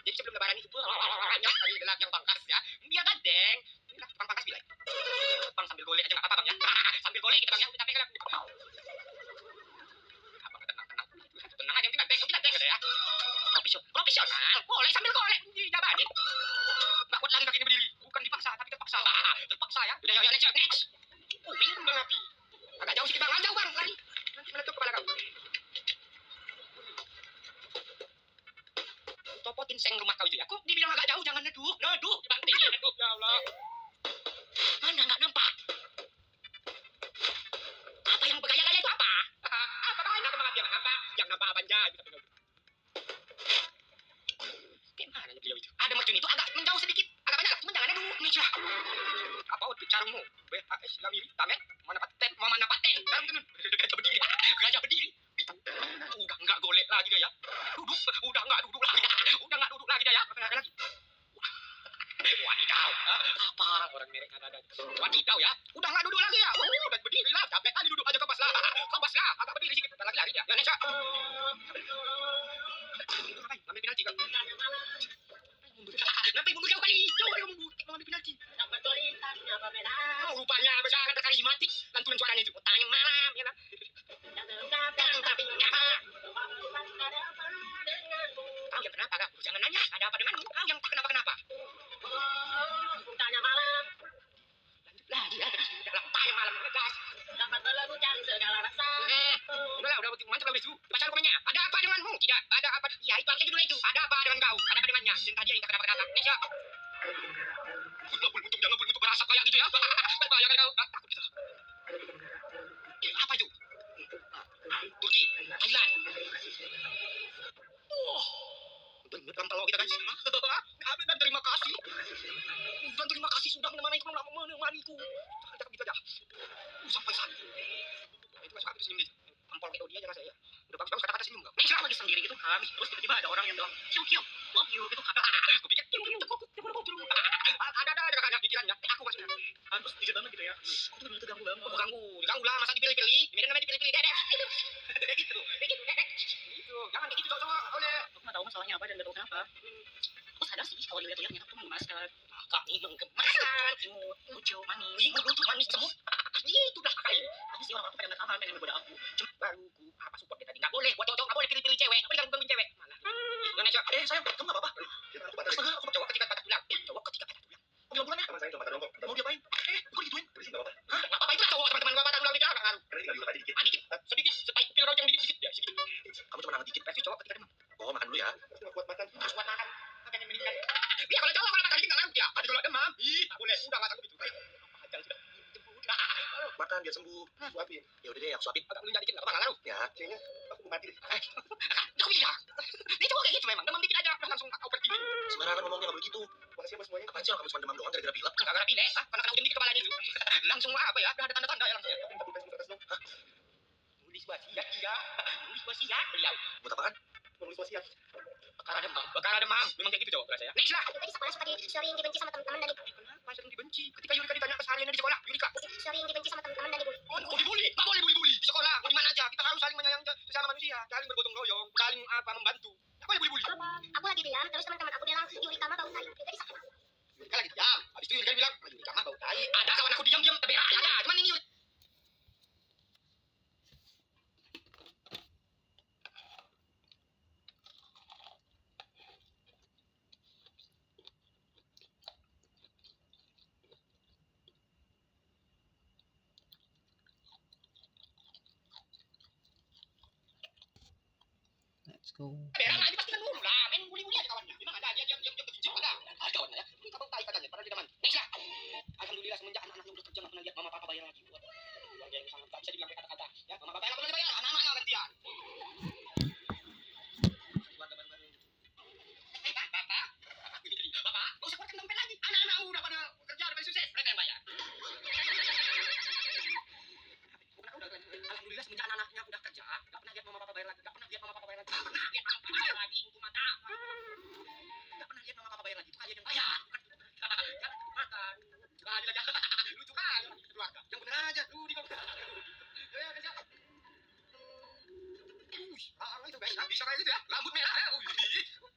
Jadi sebelum lebaran itu banyak kali gelap yang pangkas ya. Biar gandeng. Inilah tukang pangkas bilai. Bang sambil golek aja enggak apa-apa Bang ya. Sambil golek kita Bang ya. Udah capek kan. Abang tenang. Tenang aja kita teng ya. Profesional. Boleh sambil golek dijabanin. Enggak kuat lagi kakinya berdiri. Bukan dipaksa tapi terpaksa. Terpaksa ya. Udah ya next. Bingung Bang Api. Agak jauh sedikit Bang. Jauh Bang. Lari. Nanti meletup kepala kau. Copotin seng rumah kau itu ya. Kok dibilang agak jauh, jangan neduh. Dibantingnya neduh, ya Allah. Mana nggak nampak? Apa yang bergaya-gaya itu apa? Apa bahaya semangat yang nampak? Yang nampak apa aja? Gimana ya beliau itu? Ada mercun itu agak menjauh sedikit, agak banyak. Cuma jangan neduh, nih lah. Apa untuk carmu? BHS Lamiri, tamen, mana paten? Dalam tenun. Gajah berdiri. Udah nggak golek lagi dia ya. Udah nggak duduk lagi dia ya. Apa lagi? Wadidaw. Apa orang merek ada. Wadidaw ya. Udah nggak duduk lagi ya. Udah berdiri lah. Capek kali duduk aja kebas lah. Agak berdiri sedikit. Bentar lagi dia. Ya Nesha. Ngambil penalti kan? Nampak mundur jauh kali. Coba dia mundur. Ngambil penalti. Rupanya sangat karismatik. Lantunan suaranya itu. Tanya malam ya kan. Tapi apa? Kau yang kenapa kau? Jangan nanya. Ada apa denganmu? Kau yang kenapa? Tanya malam. Lanjutlah dia dalam tanya malam ngegas. Dapat melakukan segala rasa. Udah macam udah itu. Baca dokumennya. Ada apa denganmu? Tidak. Ada apa? Ya itu aja judulnya itu. Ada apa dengan kau? Ada apa dengannya? Cinta dia yang tak kenapa-kenapa. Nesha. Jangan berbentuk berasap kayak gitu ya. Bahaya kan kau? Takut kita. Apa itu? Turki, Thailand. Wah, bener kan kalau kita kan Amin dan terima kasih. Dan terima kasih sudah menemaniku. Cakap gitu aja. Sampai saat itu. Itu masuk itu senyum gitu. Tampol gitu dia jangan saya. Udah bagus kata-kata senyum enggak? Nih selama lagi sendiri gitu kan. Terus tiba-tiba ada orang yang bilang, "Kiu, love you" gitu. Gue pikir ada kakaknya pikirannya. Aku maksudnya. Terus dikit banget gitu ya. Aku tuh terganggu banget. Diganggu lah, masa dipilih-pilih. Ini namanya dipilih-pilih, Dedek. Kayak gitu. Gitu. Jangan kayak gitu cowok-cowok. Boleh. Aku nggak tahu masalahnya apa dan nggak tahu kenapa. Aku sadar sih kalau dilihat-lihat ternyata tuh menggemaskan. Kami menggemaskan. Imut, lucu, manis. Imut, lucu, manis, semut. Itu dah kakak ini. Pasti sih orang-orang tuh pengen nekahan, pengen ngegoda aku. Cuma baru ku apa support dia tadi. Nggak boleh buat cowok, nggak boleh pilih-pilih cewek. Nggak boleh gangguin cewek. Malah. Indonesia. Sayang, kamu nggak apa-apa? Astaga, aku cowok ketika patah tulang. Cowok ketika patah tulang. Mau bilang bulan ya? Teman saya cuma patah dongkok. Mau diapain? Bukan gituin. Berisi enggak apa-apa. Hah? Nggak apa-apa itu cowok teman-teman gua patah tulang dikit nggak ngaruh. Karena tinggal diulang aja dikit. Ah, dikit. Sedikit. Sebaik pil rojong dikit. Ya, sedikit. Kamu cuma nangan dikit. Versi cowok ketika demam. Oh, makan dulu ya. Terus nggak kuat makan. Harus kuat makan. Makan yang meningkat. Iya, kalau cowok kalau makan dikit nggak ngaruh ya. Tapi kalau demam, nggak boleh. Udah nggak sanggup itu. Ajal sudah. Makan biar sembuh. Suapin. Ya udah deh, aku suapin. Agak melunjak dikit nggak apa-apa, nggak ngaruh. Ya. Kayaknya aku mau mati deh. Nggak bisa. Ini cowok kayak gitu memang. Demam dikit aja udah langsung overthinking. Sembarangan ngomongnya nggak boleh gitu. Makasih apa semuanya. Apaan sih orang kamu cuma demam doang gara-gara pilek? Nggak kena pilek. Kena hujan dikit kepalanya itu. Langsung apa ya? Udah ada tanda-tanda ya langsung. Tapi minta pulpen atas dong. Nulis wasiat dia. Nulis wasiat beliau. Buat apaan? Mau nulis wasiat. Bakal ada mam. Memang kayak gitu cowok berasa ya. Next lah. Tadi sekolah suka di-sharing dibenci sama teman-teman dan dibully. Kenapa sering dibenci? Ketika Yurika ditanya kesehariannya di sekolah, Yurika. Sharing dibenci sama teman-teman dan dibully. Oh, kok dibully? Nggak boleh bully-bully di sekolah. Mau di mana aja? Kita harus saling menyayangi sesama manusia, saling bergotong royong, saling membantu. Nggak boleh bully-bully. Aku lagi diam, terus teman-teman aku bilang, Yurika mah bau tai. Yurika disakit. Yurika lagi diam. Habis itu Yurika bilang, Yurika mah bau tai. Ada kawan aku diam-diam tapi ada. Cuman ini Yurika. Let's go. Beres lah, dipastikan dulu lah. Main bully-bully aja kawannya. Memang ada dia diam-diam kejijik ada. Ada kawannya ya. Yurika bau tai katanya. Padahal dia teman. Next lah. Alhamdulillah semenjak anak-anaknya udah kerja nggak pernah lihat mama papa bayar lagi buat keluarga yang sangat nggak bisa dibilang kayak kata-kata. Ya, mama papa yang nggak pernah dibayar. Anak-anaknya gantian. Keluarga baru-baru gitu. Bapak, Bapak, nggak usah keluarkan dompet lagi. Anak-anakmu udah pada kerja, udah pada sukses. Mereka yang bayar. Alhamdulillah semenjak anak-anaknya udah kerja, nggak pernah lihat mama papa bayar lagi. Nggak pernah lihat mama papa bayar lagi. Nggak pernah lihat mama papa bayar lagi. Untuk mata. Nggak pernah lihat mama papa bayar lagi. Itu kalian yang bayar. Kan makan. Adil aja. Lucu kan orang kita keluarga. Yang bener aja. Di kau. Ya kerja. Orang itu guys, bisa kayak gitu ya. Rambut merah ya.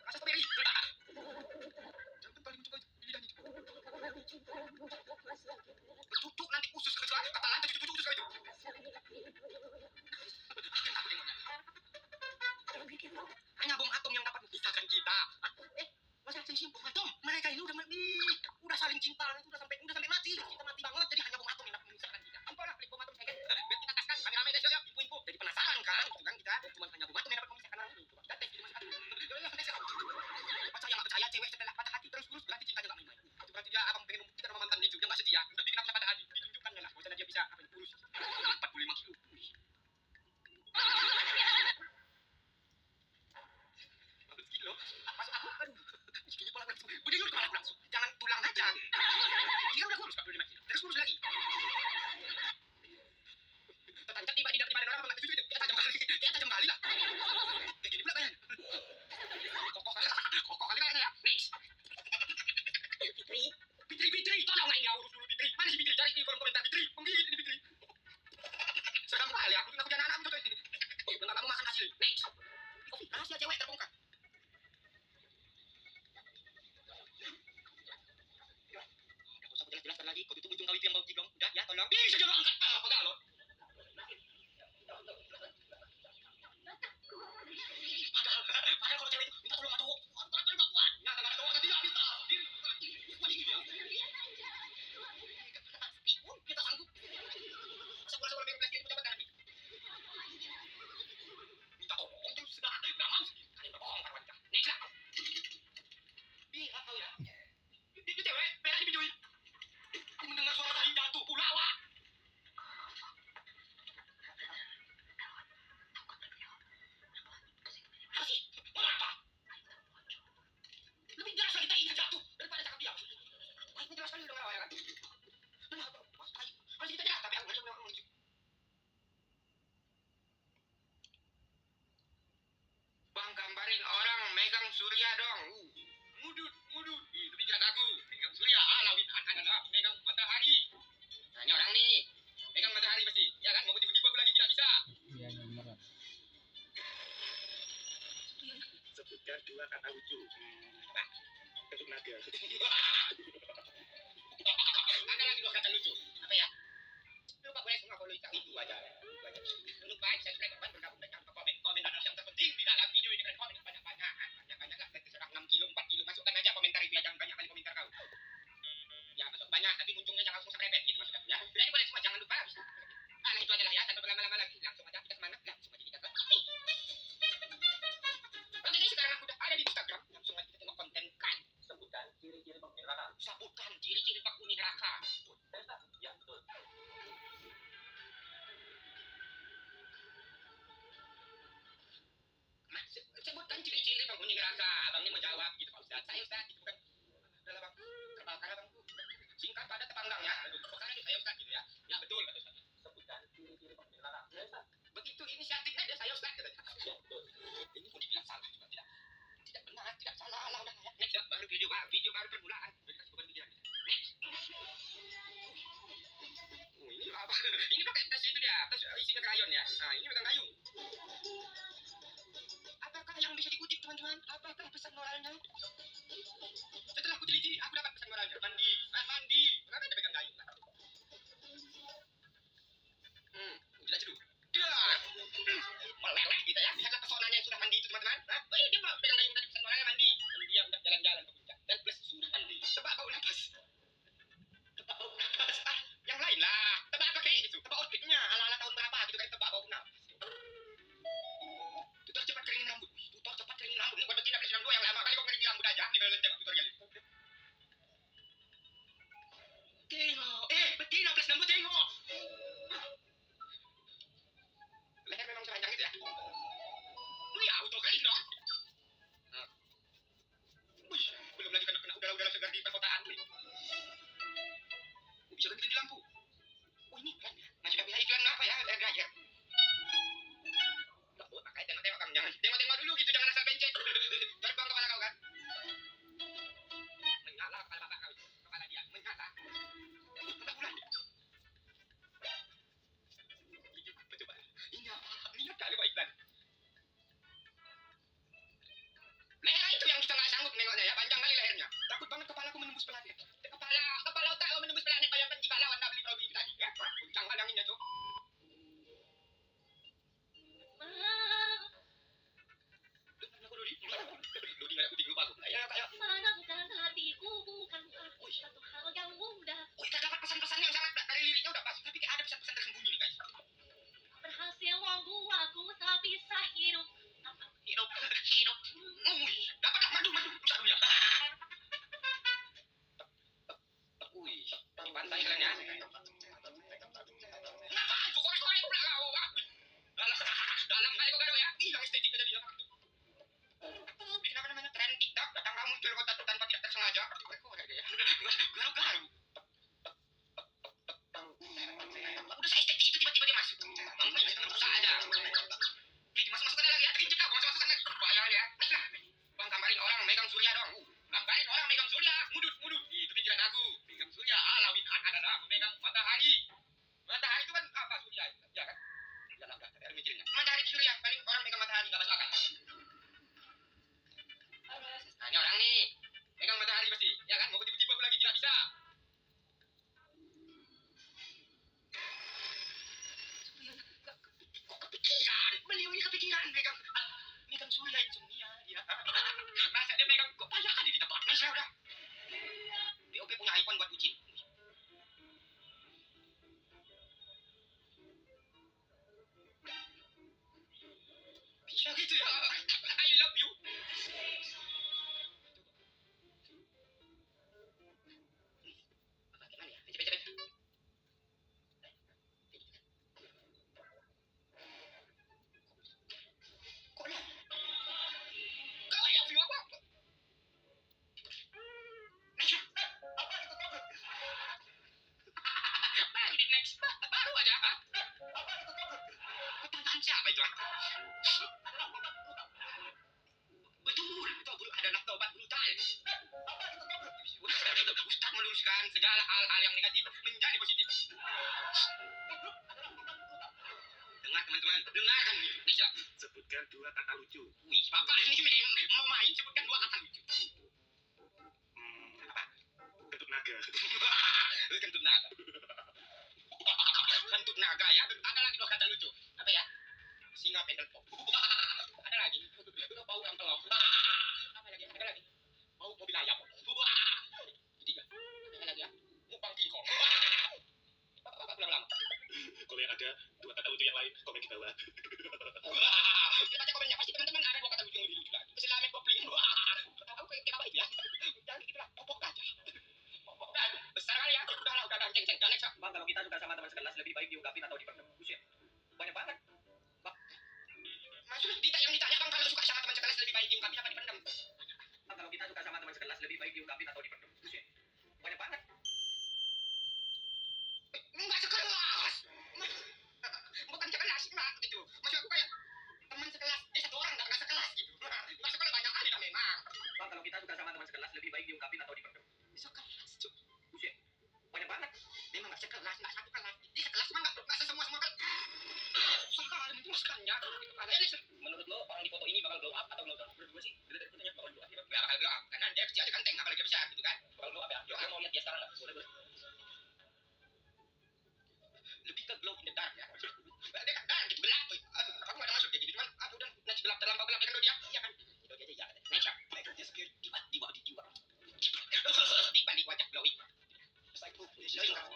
Rasa strawberry. Jangan kali muncul aja. Lidahnya itu. Cucuk nanti usus ke kata lantai cucuk usus kali itu. Hanya bom atom yang dapat memisahkan kita. Masa sih bom atom? Mereka ini udah saling cinta, udah sampai mati. Kita mati banget, jadi hanya bom atom yang dapat memisahkan kita. Ampun lah, klik bom atom second. Biar kita kaskan, rame-rame guys ya, info-info. Jadi penasaran kan, gitu kan kita cuma hanya bom atom yang dapat memisahkan orang ini. Coba kita tes di rumah sekali. Percaya nggak percaya, cewek setelah patah hati terus berarti cintanya nggak main-main. Itu berarti dia abang pengen membuktikan sama mantannya juga nggak setia. Tapi kenapa patah hati? Ditunjukkannya lah, bahwa dia bisa apa kurus 45 kilo. 15 kilo. Masuk aku, aduh. Giginya pola langsung. Budi lu kepala langsung. Jangan tulang aja. Ini kan udah kurus 45 kilo. Terus kurus lagi. Tertancap tiba di badan orang nggak cucu itu. Kayak tajam kali lah. Kayak gini pula kayaknya. Kokoh kali kayaknya ya. Next. Fitri. Tolong lah ini urus dulu Fitri. Mana si Fitri? Cari di kolom komentar Fitri. Penggigit ini Fitri. Sedang kali aku punya anak-anak itu. Bentar kamu makan hasil. Next. Rahasia cewek terbongkar. Jelaskan lagi, kau tutup ujung kau itu yang bau jigong. Udah ya, tolong. Bisa jangan angkat. Apa dah lo? Padahal kalau cewek itu minta tolong sama cowok. Antara kali nggak kuat. Ya, dengan cowoknya tidak bisa. Diri dia. Kita sanggup. Sebulan pengen plastik itu coba lagi. Minta tolong terus sudah. Nggak mau. Kalian berbohong para wanita. Next lah. Iya, kau ya. Itu cewek, merah di videoin. Aku mendengar suara tadi jatuh pula, wah. surya dong. Mudut, mudut. Itu pikiran aku. Megang surya, lawin adalah megang matahari. Nah, ini orang nih. Megang matahari pasti. Ya kan? Mau tiba-tiba aku lagi tidak bisa. Iya beneran. Sebutkan 2 kata lucu. Bentuk naga. Ada lagi 2 kata lucu. Apa ya? Lupa boleh semua kalau itu aja. Lupa bisa subscribe, bergabung dan jangan lupa komen. Komen adalah yang terpenting di dalam video ini. Komen banyak-banyak. Banyak-banyak lah. Terserah 6 kilo, 4 kilo. Masukkan aja komentar itu ya. Jangan banyak kali komentar kau. Ya masuk banyak. Tapi muncungnya jangan langsung subscribe gitu masukkan. Ya. Jadi boleh semua. Jangan lupa. Nah itu aja lah ya. Tanpa berlama-lama lagi. Langsung aja kita semangat. Langsung aja kita ke kami. Oke jadi sekarang aku udah ada di Instagram. Langsung aja kita tengok konten kan. Sebutkan ciri-ciri penghuni neraka. Sebutkan ciri-ciri penghuni neraka. Ya, betul. Sebutkan ciri-ciri penghuni neraka. Abangnya menjawab gitu Pak Ustaz. Saya Ustaz gitu kan. Udah bang. Terbakar bang. Singkat padat tepanggang ya. Aduh, terbakar aja saya Ustaz gitu ya. Ya betul kata Ustaz. Sebutkan ciri-ciri penghuni neraka. Ya, Ustaz. Begitu inisiatifnya ada saya Ustaz katanya. Ya, betul. Ini mau dibilang salah juga tidak. Tidak benar, tidak salah. Allah udah ya. Next ya, baru video baru permulaan. Dikasih beban pikiran. Next. Oh, ini apa? Ini pakai tas itu dia. Tas isinya krayon ya. Nah, ini pegang gayung. Apakah yang bisa dikutip teman-teman? Apakah pesan moralnya? Setelah aku teliti, aku dapat pesan moralnya. Mandi, mandi. Kenapa dia pegang gayung? Tidak ceduh. Dah. Meleleh gitu ya. Lihatlah pesonanya yang sudah mandi itu teman-teman. Nah, dia pegang gayung tadi pesan moralnya mandi. Dan dia udah jalan-jalan ke puncak. Dan plus sudah mandi. Tebak bau nafas. Tebak bau nafas. Yang lain lah. Tebak apa kayak gitu? Tebak outfitnya. Ala-ala tahun berapa gitu kan tebak bau nafas. Tutor cepat keringin rambut. Tutor cepat keringin rambut. Ini buat betina plus 62 yang lama. Kali kau keringin rambut aja. Ini kalian tengok tutorial itu. Tengok. Betina plus 62 tengok. Leher memang sepanjang itu ya. Ya, auto kering dong. Wih, belum lagi kena udara-udara segar di perkotaan. Bisa ganti lampu. Oh ini iklan ya. Masih bisa iklan apa ya? Air dryer. Makanya tengok-tengok kamu jangan. Tengok-tengok dulu gitu, jangan asal pencet. Terbang kepala kau kan. Menyala kepala bapak kau. Kepala dia menyala. Kepala bulan. Coba. Ingat kali Pak iklan. Leher itu yang kita nggak sanggup nengoknya ya, panjang kali lehernya. Takut banget kepalaku menembus planet. Kepala otak kau menembus planet, bayangkan jika lawan tak beli Robi tadi ya. Puncang anginnya tuh. Dodi nggak ada kuting lupa aku. Ayo. Senangkan hatiku bukan satu hal yang mudah. Kita dapat pesan-pesan yang sangat dari liriknya udah pas, tapi kayak ada pesan-pesan tersembunyi nih guys. Berhasil membuatku tak bisa hidup. Hidup. Dapat madu rusak dulu ya. Wih, di pantai kalian ya. Ngapain kok korek-korek pula kau? Dalam kali kau gaduh ya. Bilang estetik aja dia. Bikin apa namanya tren TikTok, datang kamu muncul kota tanpa tidak tersengaja. Korek-korek dia ya. Garu-garu. Udah saya estetik itu tiba-tiba dia masuk. Rusak aja. Masuk-masukkan lagi ya, terkincit kau, masuk-masukkan lagi. Bahaya ya. Nah, bang gambarin orang megang surya dong. Gambarin orang megang surya, mudut. Itu pikiran aku. Megang surya, lawin adalah megang matahari. Matahari itu kan apa surya? Ya kan? Ya lah, enggak ada mikirnya. Matahari itu surya, paling orang megang matahari enggak masuk akal. Nah, ini orang nih. Megang matahari pasti. Ya kan? Mau tiba-tiba aku lagi tidak bisa. Kepikiran, beliau ini kepikiran megang surya insomnia dia. Masa dia megang kok payah kali di tempat masa udah. DOP punya iPhone buat bucin. Bisa gitu ya. I love you. Bagaimana ya? Cepet. Kok lah? Kau I love you apa? Next. Baru aja. Pertanyaan siapa itu? Betul, adalah taubat brutal. Ustaz meluruskan segala hal-hal yang negatif menjadi positif. Dengar teman-teman, dengarkan ini. Next ya. Sebutkan 2 kata lucu. Wih, bapak ini mau main sebutkan 2 kata lucu. Apa? Kentut naga. Kentut naga. Kentut naga ya. Ada lagi 2 kata lucu. Apa ya? Singa pedal pop. Ada lagi. Bau yang telur. Apa lagi? Ada lagi. Bau mobil ayam. Ketiga. Ada lagi ya. Mukbang kingkong. Bapak pulang lama. Kalau yang ada 2 kata lucu yang lain, komen di bawah. Kita baca komennya. Pasti teman-teman ada 2 kata lucu yang lebih lucu lagi. Selamat kopling. Aku kayak apa itu ya? Jangan gitu lah. Popok gajah. Popok gajah. Besar kali ya. Udah ceng-ceng. Next ya. Bang, kalau kita suka sama teman sekelas lebih baik diungkapin atau dipendam? Buset. Banyak banget. Maksudnya yang ditanya bang, kalau suka sama teman sekelas lebih baik diungkapin apa dipendam? Bang, kalau kita suka sama teman sekelas lebih baik diungkapin atau dipendam? Buset. Banyak banget. Enggak sekelas. Bukan sekelas, enggak gitu. Maksud aku kayak teman sekelas, dia 1 orang enggak sekelas gitu. Enggak sekelas banyak kali dah memang. Bang, kalau kita suka sama teman sekelas lebih baik diungkapin atau dipendam? Sekelas, cuk. Buset. Banyak banget. Memang enggak sekelas, enggak satu kelas. Dia sekelas cuma enggak semua kan. Susah kali menjelaskannya. Menurut lo orang di foto ini bakal glow up atau glow down? Menurut gue sih, dilihat dari fotonya bakal glow up. Biar bakal gelap. Karena dia kecil aja ganteng, apalagi dia besar gitu kan. Bakal glow up ya. Gue mau lihat dia sekarang nggak? Boleh. Lebih ke glow in the dark ya. Dia kan dark gitu gelap. Aduh, aku enggak ada maksud kayak gitu. Cuman aku udah next gelap terlampau gelap kan dia. Iya kan? Itu dia aja ya. Next ya. Dia spirit di jiwa. Di wajah glowing. Psycho. Serangan.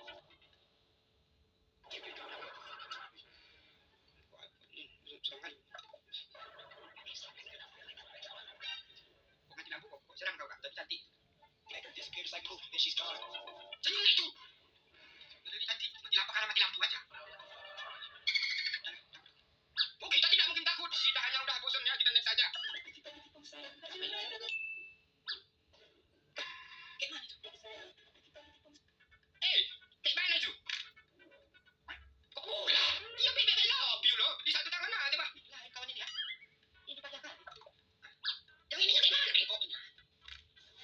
Kok mati lampu kok serang kau kak, tapi cantik. Dia spirit psycho, then she's gone. Senyum itu. Jadi cantik, mati lampu karena mati lampu aja. Oh, kita tidak mungkin takut. Kita hanya udah bosan ya, kita next saja. Kayak mana itu? Kayak mana itu? Kok bola? Iya, bebek love you loh. Di satu tangan aja, Pak. Lain kawan ini ya. Ini banyak kan? Yang ininya kayak mana bengkoknya?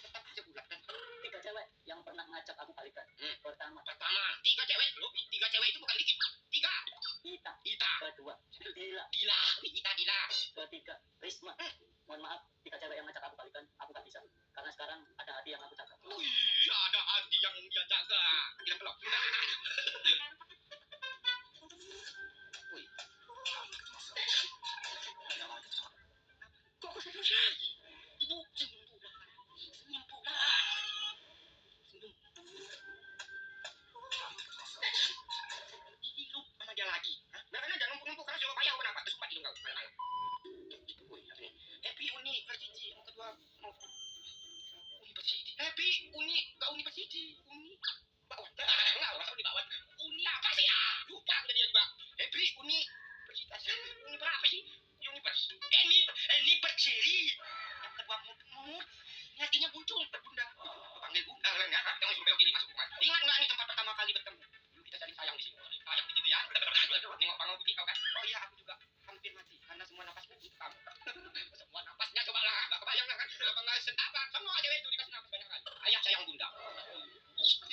Tetap aja bulat kan? 3 cewek yang pernah ngajak aku balikan. Pertama, 3 cewek. Loh, 3 cewek itu bukan dikit. 3. Ita. Ita. Kedua, Dila. Dila. Ita Dila. Ketiga, Risma. Mohon maaf, 3 cewek yang ngajak aku balikan, aku gak bisa. Karena sekarang ada hati yang aku jaga. Wih, ada hati yang dia jaga. Bilang pelok. Wih. Kok serius lagi? Ibu senyum pula. Senyum. Hidup sama dia lagi. Hah? Makanya jangan numpuk-numpuk karena coba payah kenapa? Tersumpah hidung kau. Malam-malam. Wih, Happy University. Yang kedua mau University. Happy Uni, enggak University. Uni. Bakwan. Enggak, masa Uni bakwan. Uni apa sih? Lupa aku tadi juga. Happy Universitas. Uni berapa sih? Univers. Anniversary. Yang kedua mood. Ini hatinya muncul. Bunda. Panggil bunda kalian ya. Jangan suruh belok kiri masuk rumah. Ingat enggak nih tempat pertama kali bertemu? Dulu kita saling sayang di sini. Sayang di sini ya. Nengok panggung putih kau kan. Oh iya, aku juga hampir mati karena semua napasnya itu kamu. Semua napasnya coba lah. Enggak kebayang lah kan. Apa? Semua cewek itu dikasih napas banyak kali. Ayah sayang bunda.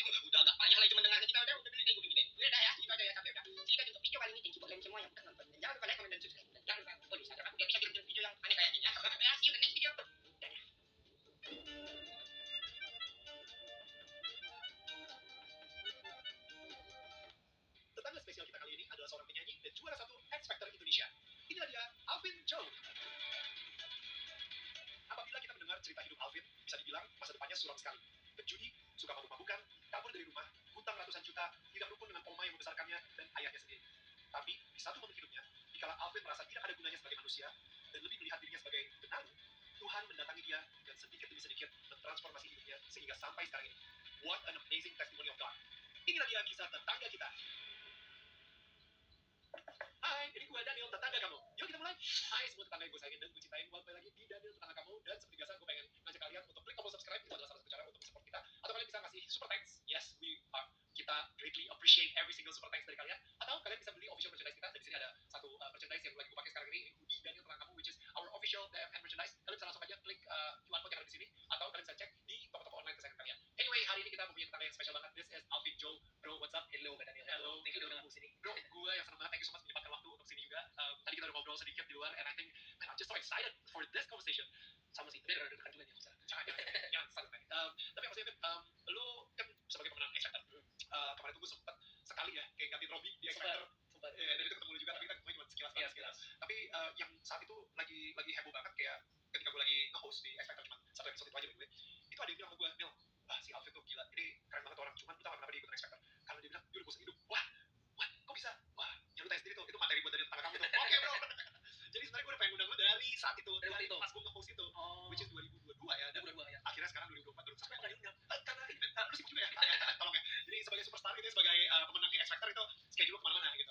Udah agak payah lagi mendengarnya kita udah beli gue gini. Udah ya, itu aja ya sampai udah. Silakan untuk video kali ini thank you buat kalian semua yang udah nonton. Jangan lupa like, comment dan subscribe. Jangan lupa follow Instagram aku biar bisa kirim video yang aneh kayak gini ya. Ya, see you in the next video. Dadah. Tetangga spesial kita kali ini adalah seorang penyanyi dan juara 1 X Factor Indonesia. Inilah dia, Alvin Joe. Apabila kita mendengar cerita hidup Alvin, bisa dibilang masa depannya suram sekali. Penjudi, suka mabuk-mabukan, kabur dari rumah, hutang ratusan juta, tidak rukun dengan oma yang membesarkannya dan ayahnya sendiri. Tapi di satu momen hidupnya, dikala Alvin merasa tidak ada gunanya sebagai manusia dan lebih melihat dirinya sebagai benalu, Tuhan mendatangi dia dan sedikit demi sedikit mentransformasi hidupnya sehingga sampai sekarang ini. What an amazing testimony of God. Inilah dia kisah tetangga kita. Hai, ini gue Daniel, tetangga kamu. Yuk kita mulai. Hai semua tetangga yang gue sayangin dan gue cintain. Welcome lagi di Daniel, tetangga kamu. Dan seperti biasa gue pengen ngajak kalian untuk klik tombol subscribe. Itu adalah salah satu cara untuk support kita. Atau kalian bisa ngasih super thanks. Yes, kita greatly appreciate every single super thanks dari kalian. Atau kalian bisa beli official merchandise kita. Dan di sini ada satu merchandise yang lagi gue pakai sekarang ini. Hoodie Daniel, tetangga kamu, which is our official DFN merchandise. Kalian bisa langsung aja klik saat itu, Dari waktu itu. pas gue nge-host itu, Oh. which is 2022 ya, dan 2022 ya. akhirnya sekarang 2024 baru sampai. Kenapa nggak diundang? Karena ini, lu sibuk juga ya, tolong ya. Jadi sebagai superstar gitu, sebagai pemenang X Factor itu schedule kemana-mana gitu.